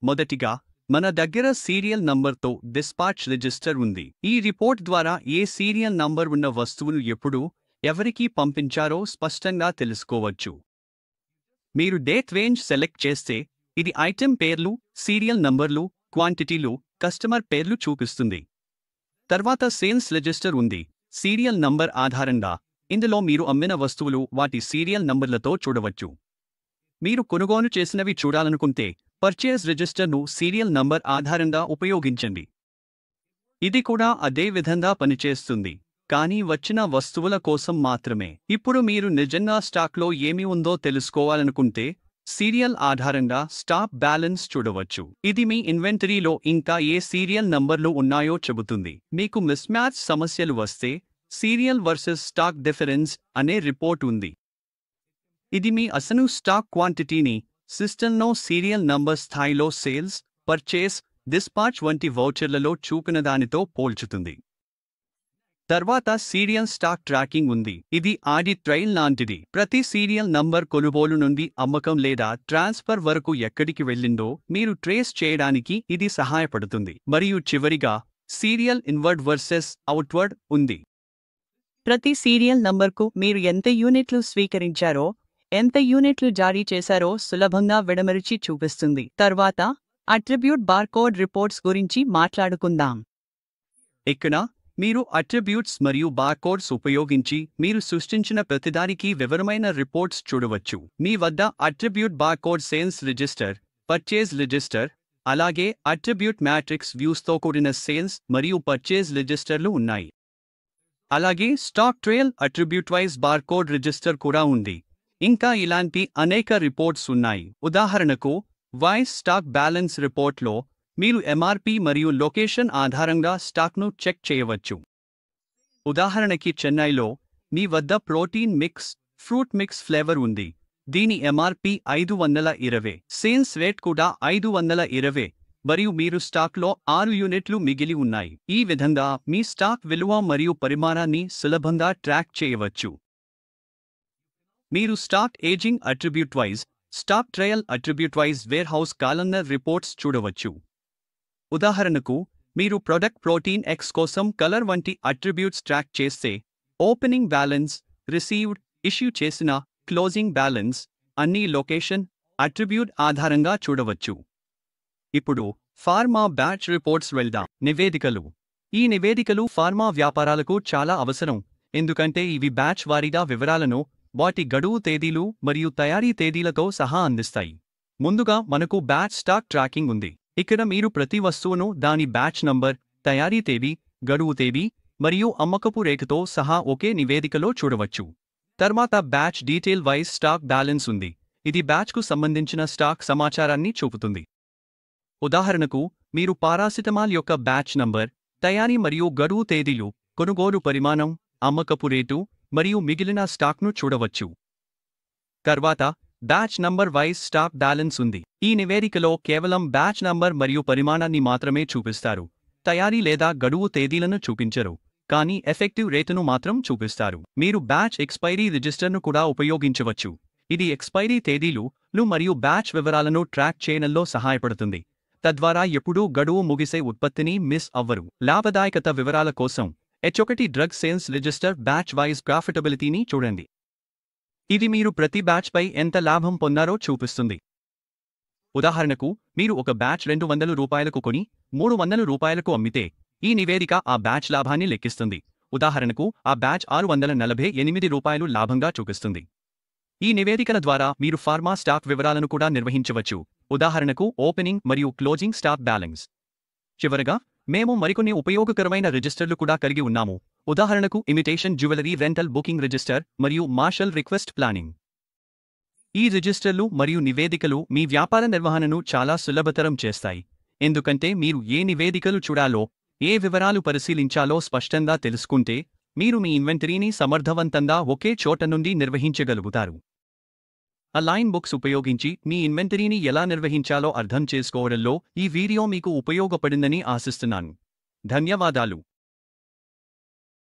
మొదటిగా మన దగ్గర సీరియల్ నంబర్తో డిస్పాచ్ రిజిస్టర్ ఉంది. ఈ రిపోర్ట్ ద్వారా ఏ సీరియల్ నంబర్ ఉన్న వస్తువును ఎప్పుడు, ఎవరికి పంపించారో స్పష్టంగా తెలుసుకోవచ్చు. మీరు డేట్ రేంజ్ సెలెక్ట్ చేస్తే ఇది ఐటెం పేర్లు, సీరియల్ నంబర్లు, క్వాంటిటీలు, కస్టమర్ పేర్లు చూపిస్తుంది. తర్వాత సేల్స్ రిజిస్టర్ ఉంది. సీరియల్ నంబర్ ఆధారంగా ఇందులో మీరు అమ్మిన వస్తువులు వాటి సీరియల్ నంబర్లతో చూడవచ్చు. మీరు కొనుగోలు చేసినవి చూడాలనుకుంటే పర్చేజ్ రిజిస్టర్ను సీరియల్ నంబర్ ఆధారంగా ఉపయోగించండి. ఇది కూడా అదే విధంగా పనిచేస్తుంది, కానీ వచ్చిన వస్తువుల కోసం మాత్రమే. ఇప్పుడు మీరు నిజంగా స్టాక్లో ఏమి ఉందో తెలుసుకోవాలనుకుంటే సీరియల్ ఆధారంగా స్టాక్ బ్యాలెన్స్ చూడవచ్చు. ఇది మీ ఇన్వెంటరీలో ఇంకా ఏ సీరియల్ నంబర్లు ఉన్నాయో చెబుతుంది. మీకు మిస్మ్యాచ్ సమస్యలు వస్తే సీరియల్ వర్సెస్ స్టాక్ డిఫరెన్స్ అనే రిపోర్ట్ ఉంది. ఇది మీ అసలు స్టాక్ క్వాంటిటీని సిస్టంలో సీరియల్ నంబర్ స్థాయిలో సేల్స్, పర్చేస్, డిస్పాచ్ వంటి వౌచర్లలో చూపిన దానితో పోల్చుతుంది. తర్వాత సీరియల్ స్టాక్ ట్రాకింగ్ ఉంది. ఇది ఆడిట్ ట్రైల్ లాంటిది. ప్రతి సీరియల్ నంబర్ కొనుగోలు నుండి అమ్మకం లేదా ట్రాన్స్ఫర్ వరకు ఎక్కడికి వెళ్ళిందో మీరు ట్రేస్ చేయడానికి ఇది సహాయపడుతుంది. మరియు చివరిగా సీరియల్ ఇన్వర్డ్ వర్సెస్ అవుట్వర్డ్ ఉంది. ప్రతి సీరియల్ నంబర్కు మీరు ఎంత యూనిట్లు స్వీకరించారో, ఎంత యూనిట్లు జారీ చేశారో సులభంగా విడమరిచి చూపిస్తుంది. తర్వాత అట్రిబ్యూట్ బార్కోడ్ రిపోర్ట్స్ గురించి మాట్లాడుకుందాం. ఇక్కడ మీరు అట్రిబ్యూట్స్ మరియు బార్కోడ్స్ ఉపయోగించి మీరు సృష్టించిన ప్రతిదానికి వివరమైన రిపోర్ట్స్ చూడవచ్చు. మీ వద్ద attribute barcode sales register, purchase register, అలాగే అట్రిబ్యూట్ మ్యాట్రిక్స్ వ్యూస్తో కూడిన సేల్స్ మరియు పర్చేజ్ రిజిస్టర్లు ఉన్నాయి. అలాగే stock trail attribute wise barcode register కూడా ఉంది. ఇంకా ఇలాంటి అనేక రిపోర్ట్స్ ఉన్నాయి. ఉదాహరణకు వైస్ స్టాక్ బ్యాలెన్స్ రిపోర్ట్లో మీరు MRP మరియు లొకేషన్ ఆధారంగా స్టాక్ను చెక్ చేయవచ్చు. ఉదాహరణకి చెన్నైలో మీ వద్ద protein mix, fruit mix flavour ఉంది. దీని MRP 520, సేల్స్ రేట్ కూడా 520, మరియు మీరు స్టాక్లో 6 యూనిట్లు మిగిలి ఉన్నాయి. ఈ విధంగా మీ స్టాక్ విలువ మరియు పరిమాణాన్ని సులభంగా ట్రాక్ చేయవచ్చు. మీరు stock ageing attribute wise, stock trial attribute wise warehouse calendar reports చూడవచ్చు. ఉదాహరణకు మీరు ప్రొడక్ట్ ప్రోటీన్ X కోసం కలర్ వంటి అట్రిబ్యూట్స్ ట్రాక్ చేస్తే ఓపెనింగ్ బ్యాలెన్స్, రిసీవ్డ్, ఇష్యూ చేసిన, క్లోజింగ్ బ్యాలెన్స్ అన్నీ లొకేషన్ అట్రిబ్యూట్ ఆధారంగా చూడవచ్చు. ఇప్పుడు ఫార్మా బ్యాచ్ రిపోర్ట్స్ వెళ్దాం. నివేదికలు. ఈ నివేదికలు ఫార్మా వ్యాపారాలకు చాలా అవసరం, ఎందుకంటే ఇవి బ్యాచ్ వారీగా వివరాలను, వాటి గడువు తేదీలు మరియు తయారీ తేదీలతో సహా అందిస్తాయి. ముందుగా మనకు బ్యాచ్ స్టాక్ ట్రాకింగ్ ఉంది. ఇక్కడ మీరు ప్రతి వస్తువును దాని బ్యాచ్ నంబర్, తయారీ తేదీ, గడువు తేదీ మరియు అమ్మకపు రేటుతో సహా ఒకే నివేదికలో చూడవచ్చు. తర్వాత batch detail wise stock balance ఉంది. ఇది బ్యాచ్కు సంబంధించిన స్టాక్ సమాచారాన్ని చూపుతుంది. ఉదాహరణకు మీరు పారాసిటమాల్ యొక్క బ్యాచ్ నంబర్, తయారీ మరియు గడువు తేదీలు, కొనుగోలు పరిమాణం, అమ్మకపు రేటు మరియు మిగిలిన స్టాక్ను చూడవచ్చు. తర్వాత batch number wise stock balance ఉంది. ఈ నివేదికలో కేవలం బ్యాచ్ నంబర్ మరియు పరిమాణాన్ని మాత్రమే చూపిస్తారు. తయారీ లేదా గడువు తేదీలను చూపించరు, కానీ ఎఫెక్టివ్ రేటును మాత్రం చూపిస్తారు. మీరు బ్యాచ్ ఎక్స్పైరీ రిజిస్టర్ను కూడా ఉపయోగించవచ్చు. ఇది ఎక్స్పైరీ తేదీలు మరియు బ్యాచ్ వివరాలను ట్రాక్ చేయడంలో సహాయపడుతుంది. తద్వారా ఎప్పుడూ గడువు ముగిసే ఉత్పత్తిని మిస్ అవ్వరు. లాభదాయకత వివరాల కోసం H1 drug sales register batch wise ప్రాఫిటబిలిటీని చూడండి. ఇది మీరు ప్రతి బ్యాచ్పై ఎంత లాభం పొందారో చూపిస్తుంది. ఉదాహరణకు మీరు ఒక బ్యాచ్ ₹200 కొని ₹300 అమ్మితే ఈ నివేదిక ఆ బ్యాచ్ లాభాన్ని లెక్కిస్తుంది. ఉదాహరణకు ఆ బ్యాచ్ ₹648 లాభంగా చూపిస్తుంది. ఈ నివేదికల ద్వారా మీరు ఫార్మా స్టాక్ వివరాలను కూడా నిర్వహించవచ్చు. ఉదాహరణకు ఓపెనింగ్ మరియు క్లోజింగ్ స్టాక్ బ్యాలెన్స్. చివరగా మేము మరికొన్ని ఉపయోగకరమైన రిజిస్టర్లు కూడా కలిగి ఉన్నాము. ఉదాహరణకు imitation jewellery rental booking register మరియు మార్షల్ రిక్వెస్ట్ ప్లానింగ్. ఈ రిజిస్టర్లు మరియు నివేదికలు మీ వ్యాపార నిర్వహణను చాలా సులభతరం చేస్తాయి, ఎందుకంటే మీరు ఏ నివేదికలు చూడాలో, ఏ వివరాలు పరిశీలించాలో స్పష్టంగా తెలుసుకుంటే, మీరు మీ ఇన్వెంటరీని సమర్థవంతంగా ఒకే చోట నుండి నిర్వహించగలుగుతారు. అలైన్ బుక్స్ ఉపయోగించి మీ ఇన్వెంటరీని ఎలా నిర్వహించాలో అర్థం చేసుకోవడంలో ఈ వీడియో మీకు ఉపయోగపడిందని ఆశిస్తున్నాను. ధన్యవాదాలు.